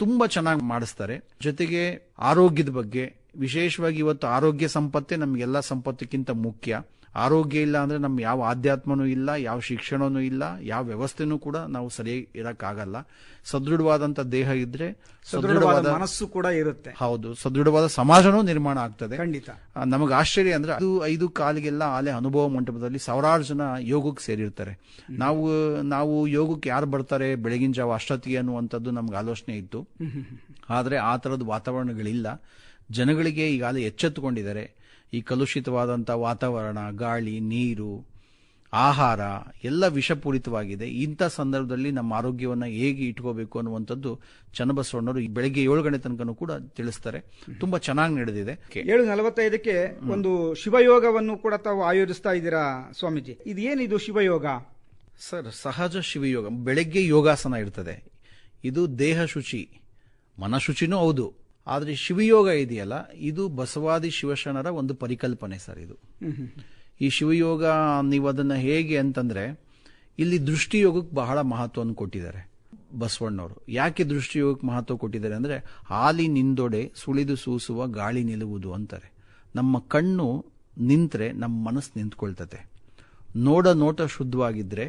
ತುಂಬಾ ಚೆನ್ನಾಗಿ ಮಾಡಿಸ್ತಾರೆ. ಜೊತೆಗೆ ಆರೋಗ್ಯದ ಬಗ್ಗೆ ವಿಶೇಷವಾಗಿ, ಇವತ್ತು ಆರೋಗ್ಯ ಸಂಪತ್ತೇ ನಮ್ಗೆಲ್ಲ ಸಂಪತ್ತಕ್ಕಿಂತ ಮುಖ್ಯ. ಆರೋಗ್ಯ ಇಲ್ಲ ಅಂದ್ರೆ ನಮ್ಗೆ ಯಾವ ಆಧ್ಯಾತ್ಮನೂ ಇಲ್ಲ, ಯಾವ ಶಿಕ್ಷಣನೂ ಇಲ್ಲ, ಯಾವ ವ್ಯವಸ್ಥೆನೂ ಕೂಡ ನಾವು ಸರಿಯಾಗಿ ಇರಕ್ಕಾಗಲ್ಲ. ಸದೃಢವಾದಂತ ದೇಹ ಇದ್ರೆ ಸದೃಢವಾದ ಮನಸ್ಸು ಕೂಡ ಇರುತ್ತೆ. ಹೌದು, ಸದೃಢವಾದ ಸಮಾಜನೂ ನಿರ್ಮಾಣ ಆಗ್ತದೆ. ಖಂಡಿತ. ನಮಗೆ ಆಶ್ಚರ್ಯ ಅಂದ್ರೆ 5 ಕಾಲಿಗೆಲ್ಲ ಆಲೆ ಅನುಭವ ಮಂಟಪದಲ್ಲಿ 1000 ಜನ ಯೋಗಕ್ಕೆ ಸೇರಿರ್ತಾರೆ. ನಾವು ಯೋಗಕ್ಕೆ ಯಾರು ಬರ್ತಾರೆ ಬೆಳಗಿನ ಜಾವ ಅಷ್ಟೊತ್ತಿಗೆ ಅನ್ನುವಂಥದ್ದು ನಮ್ಗೆ ಆಲೋಚನೆ ಇತ್ತು. ಆದ್ರೆ ಆ ತರದ ವಾತಾವರಣಗಳಿಲ್ಲ. ಜನಗಳಿಗೆ ಈಗಾಗಲೇ ಎಚ್ಚೆತ್ತುಕೊಂಡಿದ್ದಾರೆ. ಈ ಕಲುಷಿತವಾದಂತಹ ವಾತಾವರಣ, ಗಾಳಿ, ನೀರು ಆಹಾರ ಎಲ್ಲ ವಿಷಪೂರಿತವಾಗಿದೆ. ಇಂಥ ಸಂದರ್ಭದಲ್ಲಿ ನಮ್ಮ ಆರೋಗ್ಯವನ್ನು ಹೇಗೆ ಇಟ್ಕೋಬೇಕು ಅನ್ನುವಂಥದ್ದು ಚನ್ನಬಸವಣ್ಣವರು ಬೆಳಗ್ಗೆ 7 ಗಂಟೆ ತನಕನೂ ಕೂಡ ತಿಳಿಸ್ತಾರೆ. ತುಂಬಾ ಚೆನ್ನಾಗಿ ನಡೆದಿದೆ. 7:45ಕ್ಕೆ ಒಂದು ಶಿವಯೋಗವನ್ನು ಕೂಡ ತಾವು ಆಯೋಜಿಸ್ತಾ ಇದ್ದೀರಾ ಸ್ವಾಮೀಜಿ. ಇದು ಏನಿದು ಶಿವಯೋಗ? ಸರ್, ಸಹಜ ಶಿವಯೋಗ ಬೆಳಗ್ಗೆ ಯೋಗಾಸನ ಇರ್ತದೆ. ಇದು ದೇಹ ಶುಚಿ, ಮನಶುಚಿನೂ ಹೌದು. ಆದರೆ ಶಿವಯೋಗ ಇದೆಯಲ್ಲ, ಇದು ಬಸವಾದಿ ಶಿವಶರಣರ ಒಂದು ಪರಿಕಲ್ಪನೆ ಸರ್. ಇದು ಈ ಶಿವಯೋಗ ನೀವು ಅದನ್ನ ಹೇಗೆ ಅಂತಂದ್ರೆ, ಇಲ್ಲಿ ದೃಷ್ಟಿಯೋಗಕ್ಕೆ ಬಹಳ ಮಹತ್ವವನ್ನು ಕೊಟ್ಟಿದ್ದಾರೆ ಬಸವಣ್ಣವರು. ಯಾಕೆ ದೃಷ್ಟಿಯೋಗಕ್ಕೆ ಮಹತ್ವ ಕೊಟ್ಟಿದ್ದಾರೆ ಅಂದ್ರೆ, ಹಾಲಿನಿಂದೊಡೆ ಸುಳಿದು ಸೂಸುವ ಗಾಳಿ ನಿಲ್ಲುವುದು ಅಂತಾರೆ. ನಮ್ಮ ಕಣ್ಣು ನಿಂತ್ರೆ ನಮ್ಮ ಮನಸ್ಸು ನಿಂತ್ಕೊಳ್ತತೆ. ನೋಟ ಶುದ್ಧವಾಗಿದ್ರೆ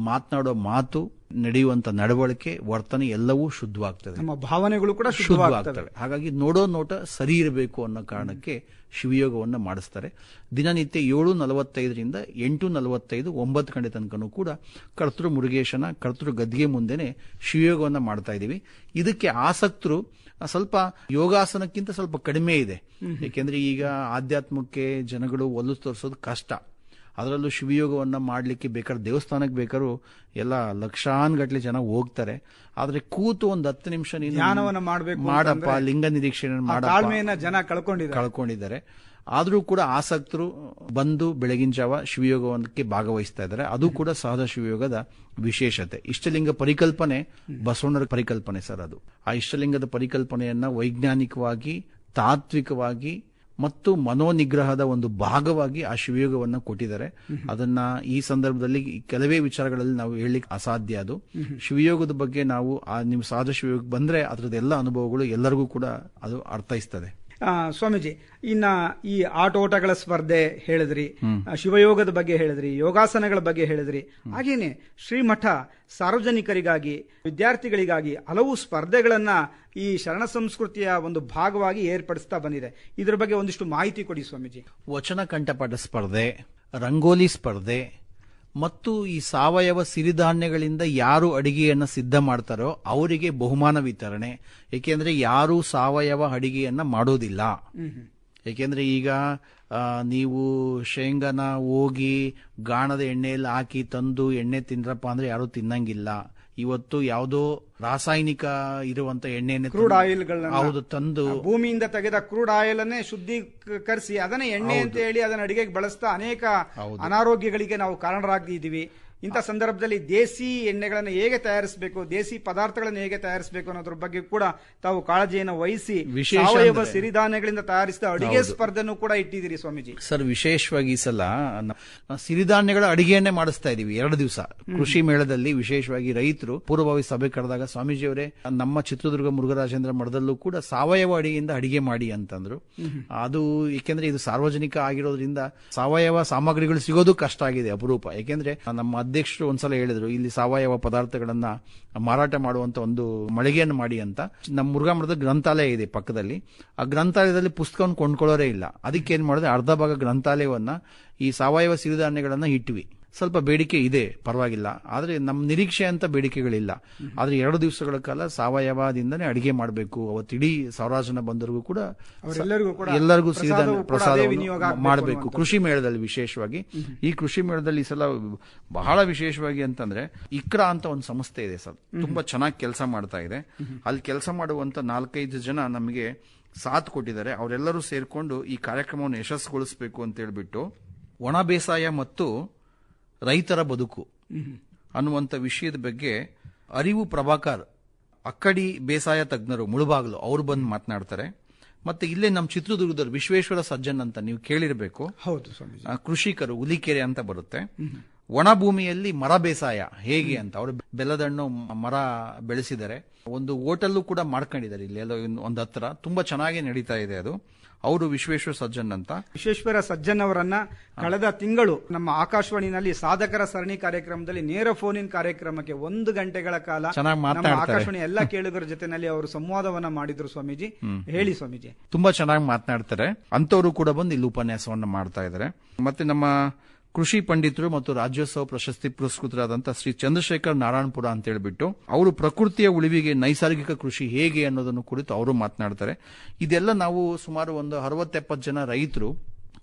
ಮಾತನಾಡೋ ಮಾತು, ನಡೆಯುವಂತ ನಡವಳಿಕೆ, ವರ್ತನೆ ಎಲ್ಲವೂ ಶುದ್ಧವಾಗ್ತದೆ. ನಮ್ಮ ಭಾವನೆಗಳು ಕೂಡ ಶುದ್ಧವಾಗ್ತವೆ. ಹಾಗಾಗಿ ನೋಟ ಸರಿ ಇರಬೇಕು ಅನ್ನೋ ಕಾರಣಕ್ಕೆ ಶಿವಯೋಗವನ್ನು ಮಾಡಿಸ್ತಾರೆ. ದಿನನಿತ್ಯ 7:45ರಿಂದ 8:45 9 ಗಂಟೆ ತನಕನೂ ಕೂಡ ಕರ್ತೃ ಮುರುಗೇಶನ ಕರ್ತೃ ಗದ್ದಿಗೆ ಮುಂದೆನೆ ಶಿವಯೋಗವನ್ನು ಮಾಡ್ತಾ ಇದೀವಿ. ಇದಕ್ಕೆ ಆಸಕ್ತರು ಸ್ವಲ್ಪ ಯೋಗಾಸನಕ್ಕಿಂತ ಸ್ವಲ್ಪ ಕಡಿಮೆ ಇದೆ. ಯಾಕೆಂದ್ರೆ ಈಗ ಆಧ್ಯಾತ್ಮಕ್ಕೆ ಜನಗಳು ಒಲವು ತೋರಿಸೋದು ಕಷ್ಟ. ಅದರಲ್ಲೂ ಶಿವಯೋಗವನ್ನ ಮಾಡಲಿಕ್ಕೆ ಬೇಕಾದ್ರೆ ದೇವಸ್ಥಾನಕ್ಕೆ ಬೇಕಾದ್ರೂ ಎಲ್ಲ ಲಕ್ಷಾನ್ಗಟ್ಲೆ ಜನ ಹೋಗ್ತಾರೆ. ಆದ್ರೆ ಕೂತು ಒಂದು 10 ನಿಮಿಷ ಧ್ಯಾನವನ್ನ ಮಾಡಪ್ಪ, ಲಿಂಗ ನಿರೀಕ್ಷಣೆ ಮಾಡಪ್ಪ ಜನ ಕಳ್ಕೊಂಡಿದ್ದಾರೆ. ಆದ್ರೂ ಕೂಡ ಆಸಕ್ತರು ಬಂದು ಬೆಳಗಿನ ಜಾವ ಶಿವಯೋಗಕ್ಕೆ ಭಾಗವಹಿಸ್ತಾ ಇದ್ದಾರೆ. ಅದು ಕೂಡ ಸಹಜ ಶಿವಯೋಗದ ವಿಶೇಷತೆ. ಇಷ್ಟಲಿಂಗ ಪರಿಕಲ್ಪನೆ ಬಸವಣ್ಣರ ಪರಿಕಲ್ಪನೆ ಸರ್. ಅದು ಆ ಇಷ್ಟಲಿಂಗದ ಪರಿಕಲ್ಪನೆಯನ್ನ ವೈಜ್ಞಾನಿಕವಾಗಿ, ತಾತ್ವಿಕವಾಗಿ ಮತ್ತು ಮನೋನಿಗ್ರಹದ ಒಂದು ಭಾಗವಾಗಿ ಆ ಶಿವಯೋಗವನ್ನು ಕೊಟ್ಟಿದ್ದಾರೆ. ಅದನ್ನ ಈ ಸಂದರ್ಭದಲ್ಲಿ ಕೆಲವೇ ವಿಚಾರಗಳಲ್ಲಿ ನಾವು ಹೇಳಲಿಕ್ಕೆ ಅಸಾಧ್ಯ. ಅದು ಶಿವಯೋಗದ ಬಗ್ಗೆ ನಾವು ನಿಮ್ಮ ಸಹಜ ಶಿವಯೋಗಕ್ಕೆ ಬಂದ್ರೆ ಅದರದ್ದು ಎಲ್ಲ ಅನುಭವಗಳು ಎಲ್ಲರಿಗೂ ಕೂಡ ಅದು ಅರ್ಥೈಸ್ತದೆ. ಸ್ವಾಮೀಜಿ, ಇನ್ನ ಈ ಆಟೋಟಗಳ ಸ್ಪರ್ಧೆ ಹೇಳಿದ್ರಿ, ಶಿವಯೋಗದ ಬಗ್ಗೆ ಹೇಳಿದ್ರಿ, ಯೋಗಾಸನಗಳ ಬಗ್ಗೆ ಹೇಳಿದ್ರಿ. ಹಾಗೇನೆ ಶ್ರೀಮಠ ಸಾರ್ವಜನಿಕರಿಗಾಗಿ, ವಿದ್ಯಾರ್ಥಿಗಳಿಗಾಗಿ ಹಲವು ಸ್ಪರ್ಧೆಗಳನ್ನ ಈ ಶರಣ ಸಂಸ್ಕೃತಿಯ ಒಂದು ಭಾಗವಾಗಿ ಏರ್ಪಡಿಸ್ತಾ ಬಂದಿದೆ. ಇದರ ಬಗ್ಗೆ ಒಂದಿಷ್ಟು ಮಾಹಿತಿ ಕೊಡಿ ಸ್ವಾಮೀಜಿ. ವಚನ ಕಂಠಪಾಠ ಸ್ಪರ್ಧೆ, ರಂಗೋಲಿ ಸ್ಪರ್ಧೆ ಮತ್ತು ಈ ಸಾವಯವ ಸಿರಿಧಾನ್ಯಗಳಿಂದ ಯಾರು ಅಡಿಗೆಯನ್ನ ಸಿದ್ಧ ಮಾಡ್ತಾರೋ ಅವರಿಗೆ ಬಹುಮಾನ ವಿತರಣೆ. ಏಕೆಂದ್ರೆ ಯಾರು ಸಾವಯವ ಅಡಿಗೆಯನ್ನ ಮಾಡೋದಿಲ್ಲ. ಏಕೆಂದ್ರೆ ಈಗ ನೀವು ಶೇಂಗಾನ ಹೋಗಿ ಗಾಣದ ಎಣ್ಣೆಯಲ್ಲಿ ಹಾಕಿ ತಂದು ಎಣ್ಣೆ ತಿಂದ್ರಪ್ಪ ಅಂದ್ರೆ ಯಾರು ತಿನ್ನಂಗಿಲ್ಲ. ಇವತ್ತು ಯಾವುದೋ ರಾಸಾಯನಿಕ ಇರುವಂತ ಎಣ್ಣೆಯನ್ನು ಕ್ರೂಡ್ ಆಯಿಲ್ ಹೌದು ತಂದು ಭೂಮಿಯಿಂದ ತೆಗೆದ ಕ್ರೂಡ್ ಆಯಿಲ್ ಅನ್ನೇ ಶುದ್ಧೀಕರಿಸಿ ಅದನ್ನ ಎಣ್ಣೆ ಅಂತ ಹೇಳಿ ಅದನ್ನ ಅಡಿಗೆಗೆ ಬಳಸ್ತಾ ಅನೇಕ ಅನಾರೋಗ್ಯಗಳಿಗೆ ನಾವು ಕಾರಣರಾಗಿದ್ದೀವಿ. ಇಂಥ ಸಂದರ್ಭದಲ್ಲಿ ದೇಸಿ ಎಣ್ಣೆಗಳನ್ನು ಹೇಗೆ ತಯಾರಿಸಬೇಕು, ದೇಸಿ ಪದಾರ್ಥಗಳನ್ನು ಹೇಗೆ ತಯಾರಿಸಬೇಕು ಅನ್ನೋದ್ರ ಬಗ್ಗೆ ಕೂಡ ತಾವು ಕಾಳಜಿಯನ್ನು ವಹಿಸಿ ಸಾವಯವ ಸಿರಿಧಾನ್ಯಗಳಿಂದ ತಯಾರಿಸಿದ ಅಡಿಗೆ ಸ್ಪರ್ಧೆನೂ ಕೂಡ ಇಟ್ಟಿದ್ದೀರಿ ಸ್ವಾಮೀಜಿ. ಸರ್, ವಿಶೇಷವಾಗಿ ಈ ಸಲ ಸಿರಿಧಾನ್ಯಗಳ ಅಡಿಗೆಯನ್ನೇ ಮಾಡಿಸ್ತಾ ಇದೀವಿ 2 ದಿವಸ. ಕೃಷಿ ಮೇಳದಲ್ಲಿ ವಿಶೇಷವಾಗಿ ರೈತರು ಪೂರ್ವಭಾವಿ ಸಭೆ ಕರೆದಾಗ ಸ್ವಾಮೀಜಿಯವರೇ ನಮ್ಮ ಚಿತ್ರದುರ್ಗ ಮುರುಘರಾಜೇಂದ್ರ ಮಠದಲ್ಲೂ ಕೂಡ ಸಾವಯವ ಅಡಿಗೆಯಿಂದ ಅಡಿಗೆ ಮಾಡಿ ಅಂತಂದ್ರು. ಅದು ಏಕೆಂದ್ರೆ ಇದು ಸಾರ್ವಜನಿಕ ಆಗಿರೋದ್ರಿಂದ ಸಾವಯವ ಸಾಮಗ್ರಿಗಳು ಸಿಗೋದು ಕಷ್ಟ ಆಗಿದೆ, ಅಪರೂಪ. ಯಾಕೆಂದ್ರೆ ನಮ್ಮ ಅಧ್ಯಕ್ಷರು ಒಂದ್ಸಲ ಹೇಳಿದ್ರು, ಇಲ್ಲಿ ಸಾವಯವ ಪದಾರ್ಥಗಳನ್ನ ಮಾರಾಟ ಮಾಡುವಂತ ಒಂದು ಮಳಿಗೆಯನ್ನು ಮಾಡಿ ಅಂತ. ನಮ್ಮ ಮುರುಘಾ ಮಠದ ಗ್ರಂಥಾಲಯ ಇದೆ ಪಕ್ಕದಲ್ಲಿ. ಆ ಗ್ರಂಥಾಲಯದಲ್ಲಿ ಪುಸ್ತಕವನ್ನು ಕೊಂಡ್ಕೊಳ್ಳೋರೇ ಇಲ್ಲ. ಅದಕ್ಕೆ ಏನ್ ಮಾಡಿದ್ರೆ ಅರ್ಧ ಭಾಗ ಗ್ರಂಥಾಲಯವನ್ನ ಈ ಸಾವಯವ ಸಿರಿಧಾನ್ಯಗಳನ್ನ ಇಟ್ವಿ. ಸ್ವಲ್ಪ ಬೇಡಿಕೆ ಇದೆ, ಪರವಾಗಿಲ್ಲ. ಆದ್ರೆ ನಮ್ಮ ನಿರೀಕ್ಷೆ ಅಂತ ಬೇಡಿಕೆಗಳಿಲ್ಲ. ಆದ್ರೆ 2 ದಿವಸಗಳ ಕಾಲ ಸಾವಯವದಿಂದನೇ ಅಡಿಗೆ ಮಾಡಬೇಕು. ಅವತ್ತಿಡೀ ಸಾವಿರಾರು ಜನ ಬಂದರಿಗೂ ಕೂಡ ಎಲ್ಲರಿಗೂ ಸಿರಿಧಾನ್ಯ ಪ್ರಸಾದ ಮಾಡಬೇಕು. ಕೃಷಿ ಮೇಳದಲ್ಲಿ ವಿಶೇಷವಾಗಿ ಈ ಕೃಷಿ ಮೇಳದಲ್ಲಿ ಈ ಸಲ ಬಹಳ ವಿಶೇಷವಾಗಿ ಅಂತಂದ್ರೆ ಇಕ್ರಾ ಅಂತ ಒಂದು ಸಂಸ್ಥೆ ಇದೆ ಸರ್, ತುಂಬಾ ಚೆನ್ನಾಗಿ ಕೆಲಸ ಮಾಡ್ತಾ ಇದೆ. ಅಲ್ಲಿ ಕೆಲಸ ಮಾಡುವಂತ 4-5 ಜನ ನಮಗೆ ಸಾಥ್ ಕೊಟ್ಟಿದ್ದಾರೆ. ಅವರೆಲ್ಲರೂ ಸೇರ್ಕೊಂಡು ಈ ಕಾರ್ಯಕ್ರಮವನ್ನು ಯಶಸ್ಸುಗೊಳಿಸಬೇಕು ಅಂತ ಹೇಳ್ಬಿಟ್ಟು ಒಣ ಬೇಸಾಯ ಮತ್ತು ರೈತರ ಬದುಕು ಅನ್ನುವಂಥ ವಿಷಯದ ಬಗ್ಗೆ ಅರಿವು ಪ್ರಭಾಕರ್, ಅಕ್ಕಡಿ ಬೇಸಾಯ ತಜ್ಞರು ಮುಳುಬಾಗ್ಲು, ಅವ್ರು ಬಂದು ಮಾತನಾಡ್ತಾರೆ. ಮತ್ತೆ ಇಲ್ಲೇ ನಮ್ಮ ಚಿತ್ರದುರ್ಗದವರು ವಿಶ್ವೇಶ್ವರ ಸಜ್ಜನ್ ಅಂತ ನೀವು ಕೇಳಿರಬೇಕು. ಹೌದು ಸ್ವಾಮೀಜಿ. ಕೃಷಿಕರು ಹುಲಿಕೆರೆ ಅಂತ ಬರುತ್ತೆ. ಒಣ ಭೂಮಿಯಲ್ಲಿ ಮರ ಬೇಸಾಯ ಹೇಗೆ ಅಂತ ಅವರು ಬೆಲ್ಲದ ಹಣ್ಣು ಮರ ಬೆಳೆಸಿದ್ದಾರೆ. ಒಂದು ಹೋಟೆಲ್ ಕೂಡ ಮಾಡ್ಕೊಂಡಿದ್ದಾರೆ ಇಲ್ಲಿ ಎಲ್ಲೋ ಒಂದು ಹತ್ರ. ತುಂಬಾ ಚೆನ್ನಾಗಿ ನಡೀತಾ ಇದೆ ಅದು. ಅವರು ವಿಶ್ವೇಶ್ವರ ಸಜ್ಜನ್ ಅಂತ. ವಿಶ್ವೇಶ್ವರ ಸಜ್ಜನ್ ಅವರನ್ನ ಕಳೆದ ತಿಂಗಳು ನಮ್ಮ ಆಕಾಶವಾಣಿನಲ್ಲಿ ಸಾಧಕರ ಸರಣಿ ಕಾರ್ಯಕ್ರಮದಲ್ಲಿ ನೇರ ಫೋನ್ ಇನ್ ಕಾರ್ಯಕ್ರಮಕ್ಕೆ 1 ಗಂಟೆಗಳ ಕಾಲ ನಮ್ಮ ಆಕಾಶವಾಣಿ ಎಲ್ಲ ಕೇಳುಗರ ಜೊತೆನಲ್ಲಿ ಅವರು ಸಂವಾದವನ್ನ ಮಾಡಿದ್ರು ಸ್ವಾಮೀಜಿ. ಹೇಳಿ ಸ್ವಾಮೀಜಿ. ತುಂಬಾ ಚೆನ್ನಾಗಿ ಮಾತನಾಡ್ತಾರೆ. ಅಂತವರು ಕೂಡ ಬಂದು ಇಲ್ಲಿ ಉಪನ್ಯಾಸವನ್ನ ಮಾಡ್ತಾ ಇದ್ದಾರೆ. ಮತ್ತೆ ನಮ್ಮ ಕೃಷಿ ಪಂಡಿತರು ಮತ್ತು ರಾಜ್ಯೋತ್ಸವ ಪ್ರಶಸ್ತಿ ಪುರಸ್ಕೃತರಾದಂತಹ ಶ್ರೀ ಚಂದ್ರಶೇಖರ್ ನಾರಾಯಣಪುರ ಅಂತ ಹೇಳ್ಬಿಟ್ಟು ಅವರು ಪ್ರಕೃತಿಯ ಉಳಿವಿಗೆ ನೈಸರ್ಗಿಕ ಕೃಷಿ ಹೇಗೆ ಅನ್ನೋದನ್ನು ಕುರಿತು ಅವರು ಮಾತನಾಡ್ತಾರೆ. ಇದೆಲ್ಲ ನಾವು ಸುಮಾರು ಒಂದು 60-70 ಜನ ರೈತರು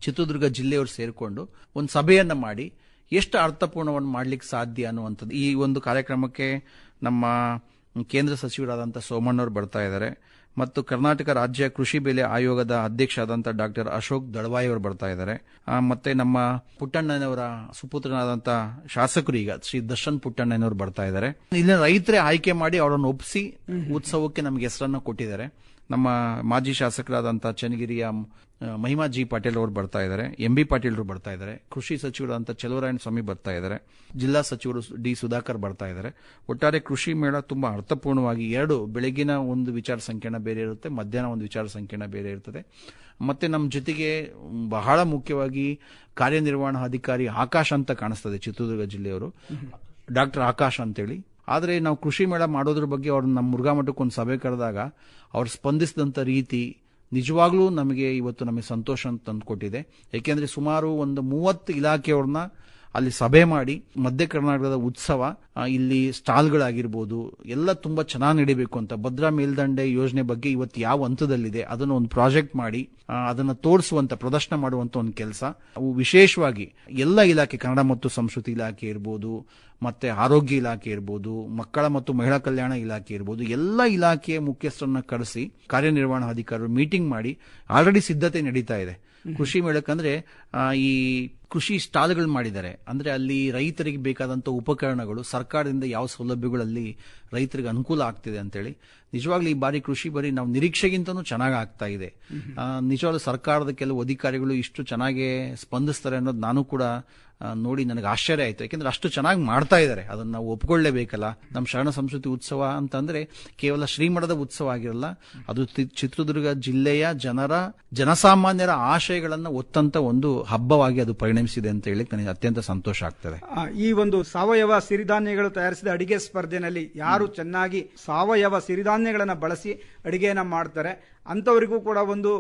ಚಿತ್ರದುರ್ಗ ಜಿಲ್ಲೆಯವರು ಸೇರಿಕೊಂಡು ಒಂದು ಸಭೆಯನ್ನ ಮಾಡಿ ಎಷ್ಟು ಅರ್ಥಪೂರ್ಣವನ್ನು ಮಾಡ್ಲಿಕ್ಕೆ ಸಾಧ್ಯ ಅನ್ನುವಂಥದ್ದು. ಈ ಒಂದು ಕಾರ್ಯಕ್ರಮಕ್ಕೆ ನಮ್ಮ ಕೇಂದ್ರ ಸಚಿವರಾದಂಥ ಸೋಮಣ್ಣವರು ಬರ್ತಾ ಇದ್ದಾರೆ ಮತ್ತು ಕರ್ನಾಟಕ ರಾಜ್ಯ ಕೃಷಿ ಬೆಲೆ ಆಯೋಗದ ಅಧ್ಯಕ್ಷ ಆದಂಥ ಡಾಕ್ಟರ್ ಅಶೋಕ್ ದಳವಾಯಿ ಅವರು ಬರ್ತಾ ಇದ್ದಾರೆ. ಮತ್ತೆ ನಮ್ಮ ಪುಟ್ಟಣ್ಣನವರ ಸುಪುತ್ರನಾದಂಥ ಶಾಸಕರು ಈಗ ಶ್ರೀ ದರ್ಶನ್ ಪುಟ್ಟಣ್ಣನವರು ಬರ್ತಾ ಇದ್ದಾರೆ. ಇಲ್ಲಿನ ರೈತರೇ ಆಯ್ಕೆ ಮಾಡಿ ಅವರನ್ನು ಒಪ್ಪಿಸಿ ಉತ್ಸವಕ್ಕೆ ನಮಗೆ ಹೆಸರನ್ನು ಕೊಟ್ಟಿದ್ದಾರೆ. ನಮ್ಮ ಮಾಜಿ ಶಾಸಕರಾದಂಥ ಚನ್ನಗಿರಿಯ ಮಹಿಮಾ ಜಿ ಪಾಟೀಲ್ ಅವರು ಬರ್ತಾ ಇದ್ದಾರೆ, MB ಪಾಟೀಲ್ ಅವರು ಬರ್ತಾ ಇದ್ದಾರೆ, ಕೃಷಿ ಸಚಿವರಾದಂಥ ಚಲುವರಾಯಣ ಸ್ವಾಮಿ ಬರ್ತಾ ಇದ್ದಾರೆ, ಜಿಲ್ಲಾ ಸಚಿವರು ಡಿ ಸುಧಾಕರ್ ಬರ್ತಾ ಇದ್ದಾರೆ. ಒಟ್ಟಾರೆ ಕೃಷಿ ಮೇಳ ತುಂಬಾ ಅರ್ಥಪೂರ್ಣವಾಗಿ ಬೆಳಗಿನ ಒಂದು ವಿಚಾರ ಸಂಕಿರಣ ಬೇರೆ ಇರುತ್ತೆ, ಮಧ್ಯಾಹ್ನ ಒಂದು ವಿಚಾರ ಸಂಕಿರಣ ಬೇರೆ ಇರ್ತದೆ. ಮತ್ತೆ ನಮ್ಮ ಜೊತೆಗೆ ಬಹಳ ಮುಖ್ಯವಾಗಿ ಕಾರ್ಯನಿರ್ವಹಣಾಧಿಕಾರಿ ಆಕಾಶ್ ಅಂತ ಕಾಣಿಸ್ತದೆ, ಚಿತ್ರದುರ್ಗ ಜಿಲ್ಲೆಯವರು, ಡಾಕ್ಟರ್ ಆಕಾಶ್ ಅಂತೇಳಿ. ಆದರೆ ನಾವು ಕೃಷಿ ಮೇಳ ಮಾಡೋದ್ರ ಬಗ್ಗೆ ಅವ್ರು ನಮ್ಮ ಮುರುಘಾ ಮಠಕ್ಕೆ ಒಂದು ಸಭೆ ಕರೆದಾಗ ಅವ್ರು ಸ್ಪಂದಿಸಿದಂಥ ರೀತಿ ನಿಜವಾಗ್ಲೂ ನಮಗೆ ಸಂತೋಷ ಅಂತ ತಂದುಕೊಟ್ಟಿದೆ. ಏಕೆಂದ್ರೆ ಸುಮಾರು ಒಂದು 30 ಇಲಾಖೆಯವ್ರನ್ನ ಅಲ್ಲಿ ಸಭೆ ಮಾಡಿ ಮಧ್ಯ ಕರ್ನಾಟಕದ ಉತ್ಸವ, ಇಲ್ಲಿ ಸ್ಟಾಲ್ಗಳಾಗಿರ್ಬೋದು ಎಲ್ಲ ತುಂಬಾ ಚೆನ್ನಾಗಿ ನಡೀಬೇಕು ಅಂತ, ಭದ್ರಾ ಮೇಲ್ದಂಡೆ ಯೋಜನೆ ಬಗ್ಗೆ ಇವತ್ತು ಯಾವ ಹಂತದಲ್ಲಿದೆ ಅದನ್ನು ಒಂದು ಪ್ರಾಜೆಕ್ಟ್ ಮಾಡಿ ಅದನ್ನು ತೋರಿಸುವಂತ, ಪ್ರದರ್ಶನ ಮಾಡುವಂತ ಒಂದು ಕೆಲಸ. ಅವು ವಿಶೇಷವಾಗಿ ಎಲ್ಲ ಇಲಾಖೆ, ಕನ್ನಡ ಮತ್ತು ಸಂಸ್ಕೃತಿ ಇಲಾಖೆ ಇರ್ಬೋದು, ಮತ್ತೆ ಆರೋಗ್ಯ ಇಲಾಖೆ ಇರ್ಬೋದು, ಮಕ್ಕಳ ಮತ್ತು ಮಹಿಳಾ ಕಲ್ಯಾಣ ಇಲಾಖೆ ಇರ್ಬೋದು, ಎಲ್ಲ ಇಲಾಖೆಯ ಮುಖ್ಯಸ್ಥರನ್ನ ಕರೆಸಿ ಕಾರ್ಯನಿರ್ವಹಣಾಧಿಕಾರಿಗಳು ಮೀಟಿಂಗ್ ಮಾಡಿ ಆಲ್ರೆಡಿ ಸಿದ್ಧತೆ ನಡೀತಾ ಇದೆ. ಕೃಷಿ ಮೇಳಕ್ಕಂದ್ರೆ ಈ ಕೃಷಿ ಸ್ಟಾಲ್ಗಳು ಮಾಡಿದ್ದಾರೆ. ಅಂದ್ರೆ ಅಲ್ಲಿ ರೈತರಿಗೆ ಬೇಕಾದಂತ ಉಪಕರಣಗಳು, ಸರ್ಕಾರದಿಂದ ಯಾವ ಸೌಲಭ್ಯಗಳಲ್ಲಿ ರೈತರಿಗೆ ಅನುಕೂಲ ಆಗ್ತಿದೆ ಅಂತೇಳಿ. ನಿಜವಾಗ್ಲೂ ಈ ಬಾರಿ ಕೃಷಿ ಬರೀ ನಾವು ನಿರೀಕ್ಷೆಗಿಂತನೂ ಚೆನ್ನಾಗಿ ಆಗ್ತಾ ಇದೆ. ನಿಜವಾಗ್ಲೂ ಸರ್ಕಾರದ ಕೆಲವು ಅಧಿಕಾರಿಗಳು ಇಷ್ಟು ಚೆನ್ನಾಗಿ ಸ್ಪಂದಿಸ್ತಾರೆ ಅನ್ನೋದು ನಾನು ಕೂಡ ನೋಡಿ ನನಗೆ ಆಶ್ಚರ್ಯ ಆಯ್ತು. ಯಾಕೆಂದ್ರೆ ಅಷ್ಟು ಚೆನ್ನಾಗಿ ಮಾಡ್ತಾ ಇದ್ದಾರೆ, ಅದನ್ನ ನಾವು ಒಪ್ಕೊಳ್ಳೇಬೇಕಲ್ಲ. ನಮ್ಮ ಶರಣ ಸಂಸ್ಕೃತಿ ಉತ್ಸವ ಅಂತಂದ್ರೆ ಕೇವಲ ಶ್ರೀಮಠದ ಉತ್ಸವ ಆಗಿರಲ್ಲ, ಅದು ಚಿತ್ರದುರ್ಗ ಜಿಲ್ಲೆಯ ಜನಸಾಮಾನ್ಯರ ಆಶಯಗಳನ್ನ ಒತ್ತಂತ ಒಂದು ಹಬ್ಬವಾಗಿ ಅದು ಪರಿಣಮಿಸಿದೆ ಅಂತ ಹೇಳಿ ನನಗೆ ಅತ್ಯಂತ ಸಂತೋಷ ಆಗ್ತದೆ. ಈ ಒಂದು ಸಾವಯವ ಸಿರಿಧಾನ್ಯಗಳು ತಯಾರಿಸಿದ ಅಡಿಗೆ ಸ್ಪರ್ಧೆನಲ್ಲಿ ಯಾರು ಚೆನ್ನಾಗಿ ಸಾವಯವ ಸಿರಿಧಾನ್ಯಗಳನ್ನ ಬಳಸಿ ಅಡಿಗೆಯನ್ನ ಮಾಡ್ತಾರೆ ಅಂತವರಿಗೂ ಕೂಡ ಒಂದು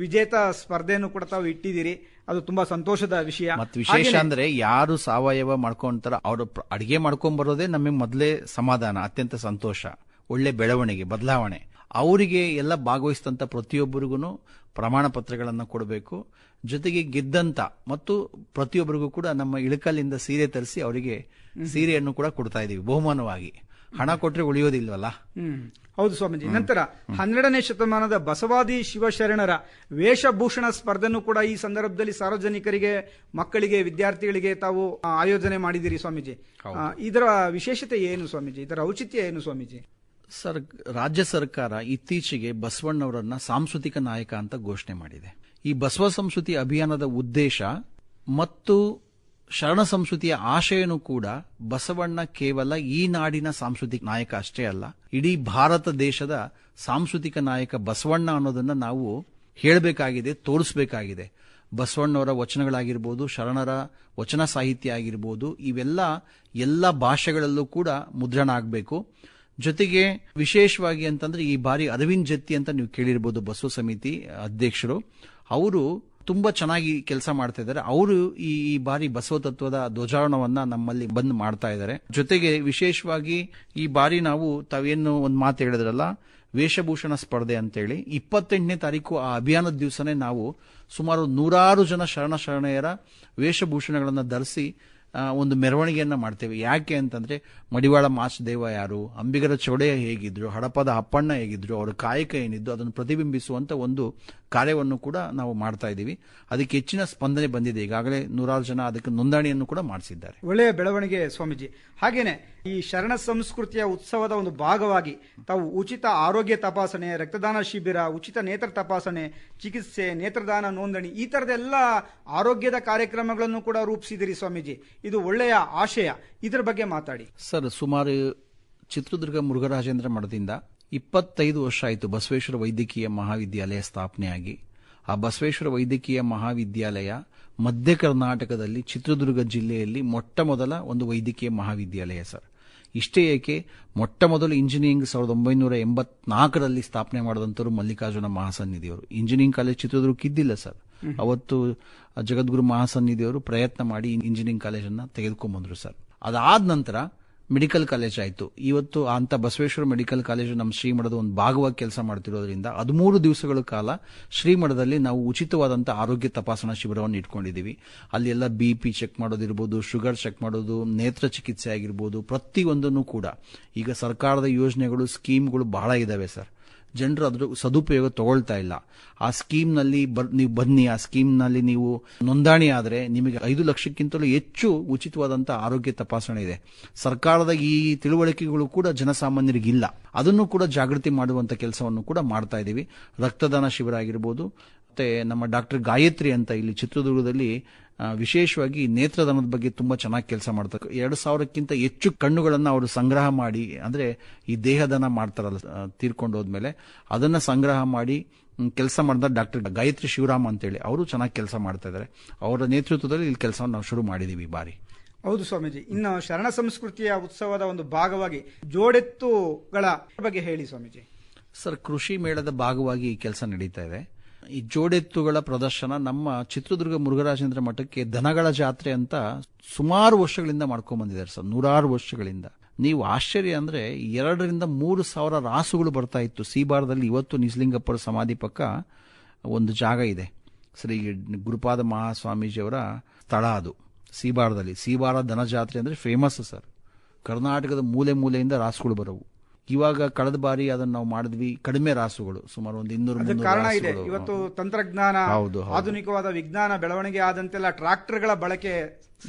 ವಿಜೇತ ಸ್ಪರ್ಧೆಯನ್ನು ಕೂಡ ತಾವು ಇಟ್ಟಿದ್ದೀರಿ. ಅದು ತುಂಬಾ ಸಂತೋಷದ ವಿಷಯ. ಮತ್ತು ವಿಶೇಷ ಅಂದ್ರೆ ಯಾರು ಸಾವಯವ ಮಾಡ್ಕೊಂತಾರ ಅವರು ಅಡಿಗೆ ಮಾಡ್ಕೊಂಡ್ ಬರೋದೇ ನಮಗೆ ಮೊದಲೇ ಸಮಾಧಾನ, ಅತ್ಯಂತ ಸಂತೋಷ, ಒಳ್ಳೆ ಬೆಳವಣಿಗೆ, ಬದಲಾವಣೆ. ಅವರಿಗೆ ಎಲ್ಲ ಭಾಗವಹಿಸಿದಂತ ಪ್ರತಿಯೊಬ್ಬರಿಗೂ ಪ್ರಮಾಣ ಪತ್ರಗಳನ್ನು ಕೊಡಬೇಕು. ಜೊತೆಗೆ ಗೆದ್ದಂತ ಮತ್ತು ಪ್ರತಿಯೊಬ್ಬರಿಗೂ ಕೂಡ ನಮ್ಮ ಇಳಕಲ್ಲಿಂದ ಸೀರೆ ತರಿಸಿ ಅವರಿಗೆ ಸೀರೆಯನ್ನು ಕೂಡ ಕೊಡ್ತಾ ಇದೀವಿ ಬಹುಮಾನವಾಗಿ. ಹಣ ಕೊಟ್ರೆ ಉಳಿಯೋದಿಲ್ವಲ್ಲ. ಹೌದು ಸ್ವಾಮೀಜಿ. ನಂತರ 12ನೇ ಶತಮಾನದ ಬಸವಾದಿ ಶಿವಶರಣರ ವೇಷಭೂಷಣ ಸ್ಪರ್ಧೆನೂ ಕೂಡ ಈ ಸಂದರ್ಭದಲ್ಲಿ ಸಾರ್ವಜನಿಕರಿಗೆ, ಮಕ್ಕಳಿಗೆ, ವಿದ್ಯಾರ್ಥಿಗಳಿಗೆ ತಾವು ಆಯೋಜನೆ ಮಾಡಿದಿರಿ ಸ್ವಾಮೀಜಿ. ಇದರ ವಿಶೇಷತೆ ಏನು ಸ್ವಾಮೀಜಿ? ಇದರ ಔಚಿತ್ಯ ಏನು ಸ್ವಾಮೀಜಿ? ಸರ್, ರಾಜ್ಯ ಸರ್ಕಾರ ಇತ್ತೀಚೆಗೆ ಬಸವಣ್ಣವರನ್ನ ಸಾಂಸ್ಕೃತಿಕ ನಾಯಕ ಅಂತ ಘೋಷಣೆ ಮಾಡಿದೆ. ಈ ಬಸವ ಸಂಸ್ಕೃತಿ ಅಭಿಯಾನದ ಉದ್ದೇಶ ಮತ್ತು ಶರಣ ಸಂಸ್ಕೃತಿಯ ಆಶಯನೂ ಕೂಡ ಬಸವಣ್ಣ ಕೇವಲ ಈ ನಾಡಿನ ಸಾಂಸ್ಕೃತಿಕ ನಾಯಕ ಅಷ್ಟೇ ಅಲ್ಲ, ಇಡೀ ಭಾರತ ದೇಶದ ಸಾಂಸ್ಕೃತಿಕ ನಾಯಕ ಬಸವಣ್ಣ ಅನ್ನೋದನ್ನ ನಾವು ಹೇಳಬೇಕಾಗಿದೆ, ತೋರಿಸಬೇಕಾಗಿದೆ. ಬಸವಣ್ಣವರ ವಚನಗಳಾಗಿರ್ಬೋದು, ಶರಣರ ವಚನ ಸಾಹಿತ್ಯ ಆಗಿರ್ಬೋದು, ಇವೆಲ್ಲ ಎಲ್ಲ ಭಾಷೆಗಳಲ್ಲೂ ಕೂಡ ಮುದ್ರಣ ಆಗಬೇಕು. ಜೊತೆಗೆ ವಿಶೇಷವಾಗಿ ಅಂತಂದ್ರೆ ಈ ಬಾರಿ ಅರವಿಂದ್ ಜತ್ತಿ ಅಂತ ನೀವು ಕೇಳಿರ್ಬೋದು, ಬಸವ ಸಮಿತಿ ಅಧ್ಯಕ್ಷರು, ಅವರು ತುಂಬಾ ಚೆನ್ನಾಗಿ ಕೆಲಸ ಮಾಡ್ತಾ ಇದ್ದಾರೆ. ಅವರು ಈ ಬಾರಿ ಬಸವ ತತ್ವದ ಧ್ವಜಾರೋಹಣವನ್ನ ನಮ್ಮಲ್ಲಿ ಬಂದ್ ಮಾಡ್ತಾ ಇದ್ದಾರೆ. ಜೊತೆಗೆ ವಿಶೇಷವಾಗಿ ಈ ಬಾರಿ ನಾವು ತಾವೇನು ಒಂದು ಮಾತು ಹೇಳಿದ್ರಲ್ಲ, ವೇಷಭೂಷಣ ಸ್ಪರ್ಧೆ ಅಂತೇಳಿ 28ನೇ ತಾರೀಕು ಆ ಅಭಿಯಾನದ ದಿವಸನೇ ನಾವು ಸುಮಾರು 100 ಜನ ಶರಣೆಯರ ವೇಷಭೂಷಣಗಳನ್ನು ಧರಿಸಿ ಒಂದು ಮೆರವಣಿಗೆಯನ್ನ ಮಾಡ್ತೇವೆ. ಯಾಕೆ ಅಂತಂದ್ರೆ ಮಡಿವಾಳ ಮಾಚದೇವ ಯಾರು, ಅಂಬಿಗರ ಚೌಡೆಯ ಹೇಗಿದ್ರು, ಹಡಪದ ಅಪ್ಪಣ್ಣ ಹೇಗಿದ್ರು, ಅವರ ಕಾಯಕ ಏನಿದ್ದು ಅದನ್ನು ಪ್ರತಿಬಿಂಬಿಸುವಂತ ಒಂದು ಕಾರ್ಯವನ್ನು ಕೂಡ ನಾವು ಮಾಡ್ತಾ ಇದ್ದೀವಿ. ಅದಕ್ಕೆ ಹೆಚ್ಚಿನ ಸ್ಪಂದನೆ ಬಂದಿದೆ. ಈಗಾಗಲೇ 100 ಜನ ಅದಕ್ಕೆ ನೋಂದಣಿಯನ್ನು ಕೂಡ ಮಾಡಿಸಿದ್ದಾರೆ. ಒಳ್ಳೆಯ ಬೆಳವಣಿಗೆ ಸ್ವಾಮೀಜಿ. ಹಾಗೇನೆ ಈ ಶರಣ ಸಂಸ್ಕೃತಿಯ ಉತ್ಸವದ ಒಂದು ಭಾಗವಾಗಿ ತಾವು ಉಚಿತ ಆರೋಗ್ಯ ತಪಾಸಣೆ, ರಕ್ತದಾನ ಶಿಬಿರ, ಉಚಿತ ನೇತ್ರ ತಪಾಸಣೆ, ಚಿಕಿತ್ಸೆ, ನೇತ್ರದಾನ ನೋಂದಣಿ, ಈ ತರದೆಲ್ಲ ಆರೋಗ್ಯದ ಕಾರ್ಯಕ್ರಮಗಳನ್ನು ಕೂಡ ರೂಪಿಸಿದಿರಿ ಸ್ವಾಮೀಜಿ. ಇದು ಒಳ್ಳೆಯ ಆಶಯ. ಇದರ ಬಗ್ಗೆ ಮಾತಾಡಿ ಸರ್. ಸುಮಾರು ಚಿತ್ರದುರ್ಗ ಮುರುಘರಾಜೇಂದ್ರ ಮಠದಿಂದ 25 ವರ್ಷ ಆಯಿತು ಬಸವೇಶ್ವರ ವೈದ್ಯಕೀಯ ಮಹಾವಿದ್ಯಾಲಯ ಸ್ಥಾಪನೆಯಾಗಿ. ಆ ಬಸವೇಶ್ವರ ವೈದ್ಯಕೀಯ ಮಹಾವಿದ್ಯಾಲಯ ಮಧ್ಯ ಕರ್ನಾಟಕದಲ್ಲಿ ಚಿತ್ರದುರ್ಗ ಜಿಲ್ಲೆಯಲ್ಲಿ ಮೊಟ್ಟ ಮೊದಲ ಒಂದು ವೈದ್ಯಕೀಯ ಮಹಾವಿದ್ಯಾಲಯ ಸರ್. ಇಷ್ಟೇ ಏಕೆ, ಮೊಟ್ಟ ಮೊದಲು ಇಂಜಿನಿಯರಿಂಗ್ 1984ರಲ್ಲಿ ಸ್ಥಾಪನೆ ಮಾಡಿದಂಥವ್ರು ಮಲ್ಲಿಕಾರ್ಜುನ ಮಹಾಸನ್ನಿಧಿಯವರು. ಇಂಜಿನಿಯರಿಂಗ್ ಕಾಲೇಜ್ ಚಿತ್ರದುರ್ಗಕ್ಕೆ ಇದ್ದಿಲ್ಲ ಸರ್. ಅವತ್ತು ಜಗದ್ಗುರು ಮಹಾಸನ್ನಿಧಿಯವರು ಪ್ರಯತ್ನ ಮಾಡಿ ಇಂಜಿನಿಯರಿಂಗ್ ಕಾಲೇಜನ್ನು ತೆಗೆದುಕೊಂಡ್ಬಂದ್ರು ಸರ್. ಅದಾದ ನಂತರ ಮೆಡಿಕಲ್ ಕಾಲೇಜ್ ಆಯಿತು. ಇವತ್ತು ಅಂತ ಬಸವೇಶ್ವರ ಮೆಡಿಕಲ್ ಕಾಲೇಜು ನಮ್ಮ ಶ್ರೀಮಠದ ಒಂದು ಭಾಗವಾಗಿ ಕೆಲಸ ಮಾಡ್ತಿರೋದ್ರಿಂದ 13 ದಿವಸಗಳ ಕಾಲ ಶ್ರೀಮಠದಲ್ಲಿ ನಾವು ಉಚಿತವಾದಂಥ ಆರೋಗ್ಯ ತಪಾಸಣಾ ಶಿಬಿರವನ್ನು ಇಟ್ಕೊಂಡಿದ್ದೀವಿ. ಅಲ್ಲಿ ಎಲ್ಲ BP ಚೆಕ್ ಮಾಡೋದಿರ್ಬೋದು, ಶುಗರ್ ಚೆಕ್ ಮಾಡೋದು, ನೇತ್ರ ಚಿಕಿತ್ಸೆ ಆಗಿರ್ಬೋದು, ಪ್ರತಿಯೊಂದನ್ನು ಕೂಡ ಈಗ ಸರ್ಕಾರದ ಯೋಜನೆಗಳು, ಸ್ಕೀಮ್ಗಳು ಬಹಳ ಇದಾವೆ ಸರ್. ಜನರು ಅದ್ರ ಸದುಪಯೋಗ ತಗೊಳ್ತಾ ಇಲ್ಲ. ಆ ಸ್ಕೀಮ್ನಲ್ಲಿ ನೀವು ಬನ್ನಿ, ಆ ಸ್ಕೀಮ್ನಲ್ಲಿ ನೀವು ನೋಂದಣಿ ಆದರೆ ನಿಮಗೆ 5 ಲಕ್ಷಕ್ಕಿಂತಲೂ ಹೆಚ್ಚು ಉಚಿತವಾದಂಥ ಆರೋಗ್ಯ ತಪಾಸಣೆ ಇದೆ. ಸರ್ಕಾರದ ಈ ತಿಳುವಳಿಕೆಗಳು ಕೂಡ ಜನಸಾಮಾನ್ಯರಿಗಿಲ್ಲ. ಅದನ್ನು ಕೂಡ ಜಾಗೃತಿ ಮಾಡುವಂಥ ಕೆಲಸವನ್ನು ಕೂಡ ಮಾಡ್ತಾ ಇದ್ದೀವಿ. ರಕ್ತದಾನ ಶಿಬಿರ ಆಗಿರ್ಬೋದು. ಮತ್ತೆ ನಮ್ಮ ಡಾಕ್ಟರ್ ಗಾಯತ್ರಿ ಅಂತ ಇಲ್ಲಿ ಚಿತ್ರದುರ್ಗದಲ್ಲಿ ವಿಶೇಷವಾಗಿ ನೇತ್ರದಾನದ ಬಗ್ಗೆ ತುಂಬಾ ಚೆನ್ನಾಗಿ ಕೆಲಸ ಮಾಡ್ತಾರೆ. 2,000ಕ್ಕಿಂತ ಹೆಚ್ಚು ಕಣ್ಣುಗಳನ್ನು ಅವರು ಸಂಗ್ರಹ ಮಾಡಿ, ಅಂದ್ರೆ ಈ ದೇಹದಾನ ಮಾಡ್ತಾರಲ್ಲ ತೀರ್ಕೊಂಡು ಹೋದ್ಮೇಲೆ, ಅದನ್ನ ಸಂಗ್ರಹ ಮಾಡಿ ಕೆಲಸ ಮಾಡಿದ ಡಾಕ್ಟರ್ ಗಾಯತ್ರಿ ಶಿವರಾಮ್ ಅಂತೇಳಿ ಅವರು ಚೆನ್ನಾಗಿ ಕೆಲಸ ಮಾಡ್ತಾ ಇದ್ದಾರೆ. ಅವರ ನೇತೃತ್ವದಲ್ಲಿ ಇಲ್ಲಿ ಕೆಲಸವನ್ನು ನಾವು ಶುರು ಮಾಡಿದೀವಿ ಈ ಬಾರಿ. ಹೌದು ಸ್ವಾಮೀಜಿ. ಇನ್ನು ಶರಣ ಸಂಸ್ಕೃತಿಯ ಉತ್ಸವದ ಒಂದು ಭಾಗವಾಗಿ ಜೋಡೆತ್ತುಗಳ ಬಗ್ಗೆ ಹೇಳಿ ಸ್ವಾಮೀಜಿ. ಸರ್, ಕೃಷಿ ಮೇಳದ ಭಾಗವಾಗಿ ಈ ಕೆಲಸ ನಡೀತಾ ಇದೆ. ಈ ಜೋಡೆತ್ತುಗಳ ಪ್ರದರ್ಶನ ನಮ್ಮ ಚಿತ್ರದುರ್ಗ ಮುರುಘರಾಜೇಂದ್ರ ಮಠಕ್ಕೆ ದನಗಳ ಜಾತ್ರೆ ಅಂತ ಸುಮಾರು ವರ್ಷಗಳಿಂದ ಮಾಡ್ಕೊಂಡ್ ಬಂದಿದ್ದಾರೆ ಸರ್, 100 ವರ್ಷಗಳಿಂದ. ನೀವು ಆಶ್ಚರ್ಯ ಅಂದ್ರೆ 2,000-3,000 ರಾಸುಗಳು ಬರ್ತಾ ಇತ್ತು ಸೀಬಾರದಲ್ಲಿ. ಇವತ್ತು ನಿಜಲಿಂಗಪ್ಪರ ಸಮಾಧಿ ಪಕ್ಕ ಒಂದು ಜಾಗ ಇದೆ, ಶ್ರೀ ಗುರುಪಾದ ಮಹಾಸ್ವಾಮೀಜಿಯವರ ಸ್ಥಳ ಅದು ಸೀಬಾರದಲ್ಲಿ. ಸೀಬಾರ ದನ ಜಾತ್ರೆ ಅಂದ್ರೆ ಫೇಮಸ್ ಸರ್. ಕರ್ನಾಟಕದ ಮೂಲೆ ಮೂಲೆಯಿಂದ ರಾಸುಗಳು ಬರವು. ಇವಾಗ ಕಳೆದ ಬಾರಿ ಅದನ್ನು ನಾವು ಮಾಡಿದ್ವಿ, ಕಡಿಮೆ ರಾಸುಗಳು, ಸುಮಾರು ಒಂದು 200-300 ಕಾರಣ ಇದೆ. ಇವತ್ತು ತಂತ್ರಜ್ಞಾನ, ಆಧುನಿಕವಾದ ವಿಜ್ಞಾನ ಬೆಳವಣಿಗೆ ಆದಂತೆಲ್ಲ ಟ್ರಾಕ್ಟರ್ಗಳ ಬಳಕೆ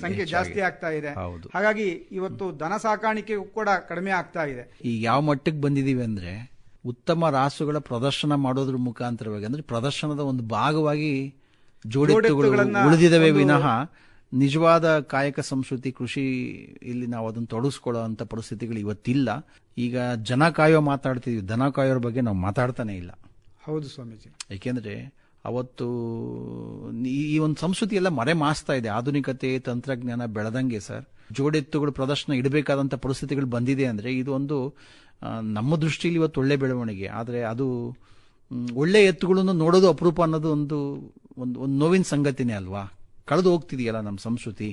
ಸಂಖ್ಯೆ ಜಾಸ್ತಿ ಆಗ್ತಾ ಇದೆ. ಹಾಗಾಗಿ ಇವತ್ತು ದನ ಸಾಕಾಣಿಕೆಗೂ ಕೂಡ ಕಡಿಮೆ ಆಗ್ತಾ ಇದೆ. ಈಗ ಯಾವ ಮಟ್ಟಕ್ಕೆ ಬಂದಿದೀವಿ ಅಂದ್ರೆ, ಉತ್ತಮ ರಾಸುಗಳ ಪ್ರದರ್ಶನ ಮಾಡೋದ್ರ ಮುಖಾಂತರವಾಗಿ, ಅಂದ್ರೆ ಪ್ರದರ್ಶನದ ಒಂದು ಭಾಗವಾಗಿ ಜೋಡೆತ್ತುಗಳು ಉಳಿದಿದವೆ ವಿನಃ ನಿಜವಾದ ಕಾಯಕ ಸಂಸ್ಕೃತಿ ಕೃಷಿ ಇಲ್ಲಿ ನಾವು ಅದನ್ನು ತೊಡಗಿಸ್ಕೊಳ್ಳೋ ಅಂತ ಪರಿಸ್ಥಿತಿಗಳು ಇವತ್ತಿಲ್ಲ. ಈಗ ಜನ ಕಾಯೋ ಮಾತಾಡ್ತಿದ್ವಿ, ದನ ಕಾಯೋರ ಬಗ್ಗೆ ನಾವು ಮಾತಾಡ್ತಾನೆ ಇಲ್ಲ. ಹೌದು ಸ್ವಾಮೀಜಿ. ಏಕೆಂದ್ರೆ ಅವತ್ತು ಈ ಒಂದು ಸಂಸ್ಕೃತಿ ಎಲ್ಲ ಮರೆ ಮಾಸ್ತಾ ಇದೆ. ಆಧುನಿಕತೆ, ತಂತ್ರಜ್ಞಾನ ಬೆಳೆದಂಗೆ ಸರ್, ಜೋಡೆತ್ತುಗಳು ಪ್ರದರ್ಶನ ಇಡಬೇಕಾದಂತ ಪರಿಸ್ಥಿತಿಗಳು ಬಂದಿದೆ ಅಂದ್ರೆ ಇದು ಒಂದು ನಮ್ಮ ದೃಷ್ಟಿಯಲ್ಲಿ ಇವತ್ತು ಒಳ್ಳೆ ಬೆಳವಣಿಗೆ. ಆದ್ರೆ ಅದು ಒಳ್ಳೆ ಎತ್ತುಗಳನ್ನು ನೋಡೋದು ಅಪರೂಪ ಅನ್ನೋದು ಒಂದು ನೋವಿನ ಸಂಗತಿನೇ ಅಲ್ವಾ. ಕಳೆದು ಹೋಗ್ತಿದೆಯಲ್ಲ ನಮ್ಮ ಸಂಸ್ಕೃತಿ.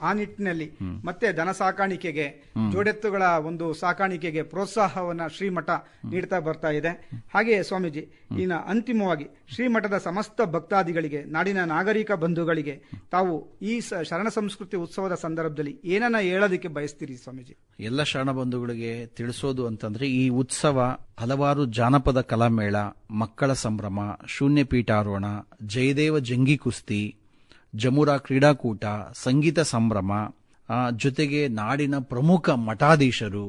ಆ ನಿಟ್ಟಿನಲ್ಲಿ ಮತ್ತೆ ದನ ಸಾಕಾಣಿಕೆಗೆ, ಜೋಡೆತ್ತುಗಳ ಒಂದು ಸಾಕಾಣಿಕೆಗೆ ಪ್ರೋತ್ಸಾಹವನ್ನ ಶ್ರೀಮಠ ನೀಡ್ತಾ ಬರ್ತಾ ಇದೆ. ಹಾಗೆಯೇ ಸ್ವಾಮೀಜಿ, ಇನ್ನು ಅಂತಿಮವಾಗಿ ಶ್ರೀಮಠದ ಸಮಸ್ತ ಭಕ್ತಾದಿಗಳಿಗೆ, ನಾಡಿನ ನಾಗರಿಕ ಬಂಧುಗಳಿಗೆ ತಾವು ಈ ಶರಣ ಸಂಸ್ಕೃತಿ ಉತ್ಸವದ ಸಂದರ್ಭದಲ್ಲಿ ಏನನ್ನ ಹೇಳೋದಕ್ಕೆ ಬಯಸ್ತೀರಿ ಸ್ವಾಮೀಜಿ? ಎಲ್ಲ ಶರಣ ಬಂಧುಗಳಿಗೆ ತಿಳಿಸೋದು ಅಂತಂದ್ರೆ, ಈ ಉತ್ಸವ ಹಲವಾರು ಜಾನಪದ ಕಲಾಮೇಳ, ಮಕ್ಕಳ ಸಂಭ್ರಮ, ಶೂನ್ಯ ಪೀಠಾರೋಹಣ, ಜಯದೇವ ಜಂಗಿ ಕುಸ್ತಿ, ಜಮುರಾ ಕ್ರೀಡಾಕೂಟ, ಸಂಗೀತ ಸಂಭ್ರಮ, ಜೊತೆಗೆ ನಾಡಿನ ಪ್ರಮುಖ ಮಠಾಧೀಶರು,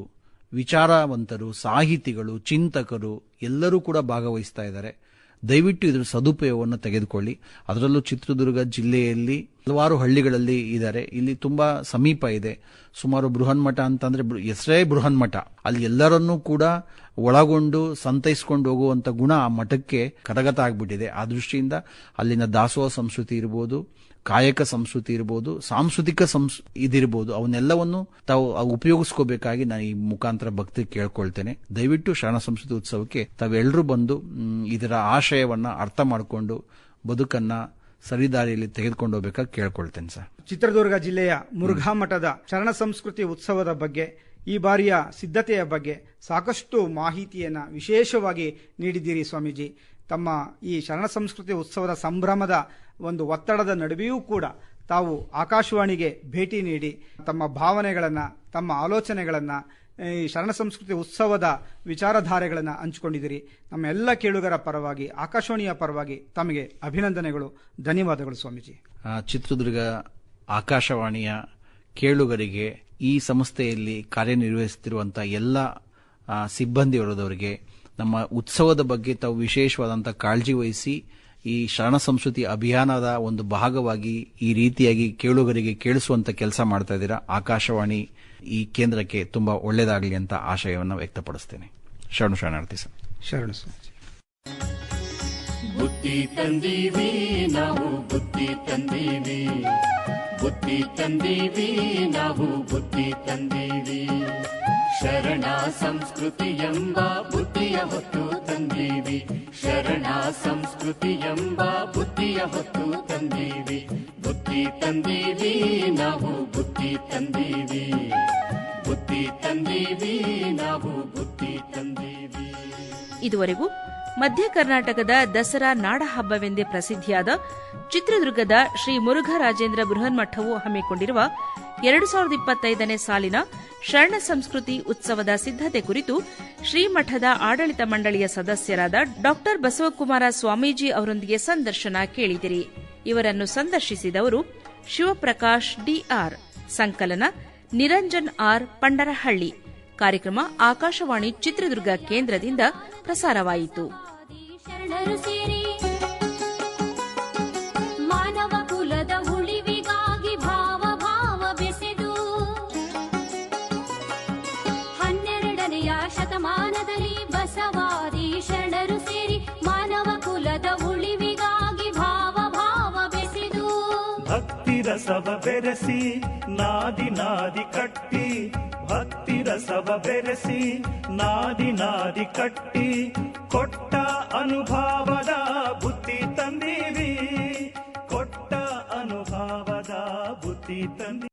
ವಿಚಾರವಂತರು, ಸಾಹಿತಿಗಳು, ಚಿಂತಕರು ಎಲ್ಲರೂ ಕೂಡ ಭಾಗವಹಿಸ್ತಾ ಇದ್ದಾರೆ. ದಯವಿಟ್ಟು ಇದರ ಸದುಪಯೋಗವನ್ನು ತೆಗೆದುಕೊಳ್ಳಿ. ಅದರಲ್ಲೂ ಚಿತ್ರದುರ್ಗ ಜಿಲ್ಲೆಯಲ್ಲಿ ಹಲವಾರು ಹಳ್ಳಿಗಳಲ್ಲಿ ಇದ್ದಾರೆ. ಇಲ್ಲಿ ತುಂಬಾ ಸಮೀಪ ಇದೆ. ಸುಮಾರು ಬೃಹನ್ಮಠ ಅಂತಂದ್ರೆ ಹೆಸರೇ ಬೃಹನ್ಮಠ. ಅಲ್ಲಿ ಎಲ್ಲರನ್ನೂ ಕೂಡ ಒಳಗೊಂಡು ಸಂತೈಸ್ಕೊಂಡು ಹೋಗುವಂತ ಗುಣ ಆ ಮಠಕ್ಕೆ ಕರಗತ ಆಗ್ಬಿಟ್ಟಿದೆ. ಆ ದೃಷ್ಟಿಯಿಂದ ಅಲ್ಲಿನ ದಾಸೋಹ ಸಂಸ್ಕೃತಿ ಇರ್ಬೋದು, ಕಾಯಕ ಸಂಸ್ಕೃತಿ ಇರ್ಬೋದು, ಸಾಂಸ್ಕೃತಿಕ ಇದಿರ್ಬೋದು, ಅವನ್ನೆಲ್ಲವನ್ನು ತಾವು ಉಪಯೋಗಿಸ್ಕೋಬೇಕಾಗಿ ನಾನು ಈ ಮುಖಾಂತರ ಭಕ್ತಿ ಕೇಳ್ಕೊಳ್ತೇನೆ. ದಯವಿಟ್ಟು ಶರಣ ಸಂಸ್ಕೃತಿ ಉತ್ಸವಕ್ಕೆ ತಾವೆಲ್ಲರೂ ಬಂದು ಇದರ ಆಶಯವನ್ನ ಅರ್ಥ ಮಾಡಿಕೊಂಡು ಬದುಕನ್ನ ಸರಿದಾರಿಯಲ್ಲಿ ತೆಗೆದುಕೊಂಡು ಹೋಗ್ಬೇಕಾಗಿ ಕೇಳ್ಕೊಳ್ತೇನೆ ಸರ್. ಚಿತ್ರದುರ್ಗ ಜಿಲ್ಲೆಯ ಮುರುಘಾ ಮಠದ ಶರಣ ಸಂಸ್ಕೃತಿ ಉತ್ಸವದ ಬಗ್ಗೆ, ಈ ಬಾರಿಯ ಸಿದ್ಧತೆಯ ಬಗ್ಗೆ ಸಾಕಷ್ಟು ಮಾಹಿತಿಯನ್ನ ವಿಶೇಷವಾಗಿ ನೀಡಿದ್ದೀರಿ ಸ್ವಾಮೀಜಿ. ತಮ್ಮ ಈ ಶರಣ ಸಂಸ್ಕೃತಿ ಉತ್ಸವದ ಸಂಭ್ರಮದ ಒಂದು ಒತ್ತಡದ ನಡುವೆಯೂ ಕೂಡ ತಾವು ಆಕಾಶವಾಣಿಗೆ ಭೇಟಿ ನೀಡಿ ತಮ್ಮ ಭಾವನೆಗಳನ್ನು, ತಮ್ಮ ಆಲೋಚನೆಗಳನ್ನು, ಈ ಶರಣ ಸಂಸ್ಕೃತಿ ಉತ್ಸವದ ವಿಚಾರಧಾರೆಗಳನ್ನು ಹಂಚಿಕೊಂಡಿದ್ದೀರಿ. ನಮ್ಮ ಎಲ್ಲ ಕೇಳುಗರ ಪರವಾಗಿ, ಆಕಾಶವಾಣಿಯ ಪರವಾಗಿ ತಮಗೆ ಅಭಿನಂದನೆಗಳು, ಧನ್ಯವಾದಗಳು ಸ್ವಾಮೀಜಿ. ಚಿತ್ರದುರ್ಗ ಆಕಾಶವಾಣಿಯ ಕೇಳುಗರಿಗೆ, ಈ ಸಂಸ್ಥೆಯಲ್ಲಿ ಕಾರ್ಯನಿರ್ವಹಿಸುತ್ತಿರುವಂತಹ ಎಲ್ಲ ಸಿಬ್ಬಂದಿ ವರ್ಗದವರಿಗೆ, ನಮ್ಮ ಉತ್ಸವದ ಬಗ್ಗೆ ತಾವು ವಿಶೇಷವಾದಂತಹ ಕಾಳಜಿ ವಹಿಸಿ ಈ ಶರಣ ಸಂಸ್ಕೃತಿ ಅಭಿಯಾನದ ಒಂದು ಭಾಗವಾಗಿ ಈ ರೀತಿಯಾಗಿ ಕೇಳುಗರಿಗೆ ಕೇಳಿಸುವಂತ ಕೆಲಸ ಮಾಡ್ತಾ ಇದ್ದೀರಾ. ಆಕಾಶವಾಣಿ ಈ ಕೇಂದ್ರಕ್ಕೆ ತುಂಬಾ ಒಳ್ಳೆಯದಾಗಲಿ ಅಂತ ಆಶಯವನ್ನು ವ್ಯಕ್ತಪಡಿಸ್ತೇನೆ. ಶರಣಾರ್ಥಿ ಸರ್. ಶರಣ ಸ್ವಾಮೀಜಿ. ಬುದ್ಧಿ ತಂದೀವಿ ನಾವು, ಬುದ್ಧಿ ತಂದೀವಿ, ಬುದ್ಧಿ ತಂದೀವಿ ನಾವು, ಬುದ್ಧಿ ತಂದೀವಿ. ಶರಣ ಸಂಸ್ಕೃತಿ ಎಂಬ ಬುದ್ಧಿಯ ಹೊತ್ತು ತಂದೀವಿ, ಶರಣ ಸಂಸ್ಕೃತಿ ಎಂಬ ಬುದ್ಧಿಯ ಹೊತ್ತು ತಂದೀವಿ. ಬುದ್ಧಿ ತಂದೀವಿ ನಾವು, ಬುದ್ಧಿ ತಂದೀವಿ, ಬುದ್ಧಿ ತಂದೀವಿ ನಾವು ಬುದ್ಧಿ ತಂದೀವಿ. ಇದುವರೆಗೂ ಮಧ್ಯ ಕರ್ನಾಟಕದ ದಸರಾ ನಾಡಹಬ್ಬವೆಂದೇ ಪ್ರಸಿದ್ಧಿಯಾದ ಚಿತ್ರದುರ್ಗದ ಶ್ರೀ ಮುರುಘರಾಜೇಂದ್ರ ಬೃಹನ್ಮಠವು ಹಮ್ಮಿಕೊಂಡಿರುವ 2025ನೇ ಸಾಲಿನ ಶರಣ ಸಂಸ್ಕೃತಿ ಉತ್ಸವದ ಸಿದ್ದತೆ ಕುರಿತು ಶ್ರೀಮಠದ ಆಡಳಿತ ಮಂಡಳಿಯ ಸದಸ್ಯರಾದ ಡಾ ಬಸವಕುಮಾರ ಸ್ವಾಮೀಜಿ ಅವರೊಂದಿಗೆ ಸಂದರ್ಶನ ಕೇಳಿದಿರಿ. ಇವರನ್ನು ಸಂದರ್ಶಿಸಿದವರು ಶಿವಪ್ರಕಾಶ್ ಡಿಆರ್. ಸಂಕಲನ ನಿರಂಜನ್ ಆರ್ ಪಂಡರಹಳ್ಳಿ. ಕಾರ್ಯಕ್ರಮ ಆಕಾಶವಾಣಿ ಚಿತ್ರದುರ್ಗ ಕೇಂದ್ರದಿಂದ ಪ್ರಸಾರವಾಯಿತು. ಶರಣರು ಸೇರಿ ಮಾನವ ಕುಲದ ಉಳಿವಿಗಾಗಿ ಭಾವ ಭಾವ ಬೆಸೆದು 12ನೇಯ ಶತಮಾನದಲ್ಲಿ ಬಸವಾದಿ ಶರಣರು ಸೇರಿ ಮಾನವ ಕುಲದ ಉಳಿವಿಗಾಗಿ ಭಾವ ಭಾವ ಬೆಸೆದು ಭಕ್ತಿ ರಸವ ಬೆರೆಸಿ ನಾದಿ ನಾದಿ ಕಟ್ಟಿ ಭಕ್ತಿ ರಸವ ಬೆರೆಸಿ ನಾದಿ ನಾದಿ ಕಟ್ಟಿ ಕೊಟ್ಟ ಅನುಭವದ ಬುದ್ಧಿ ತಂದೀವಿ ಕೊಟ್ಟ ಅನುಭವದ ಬುದ್ಧಿ ತಂದಿ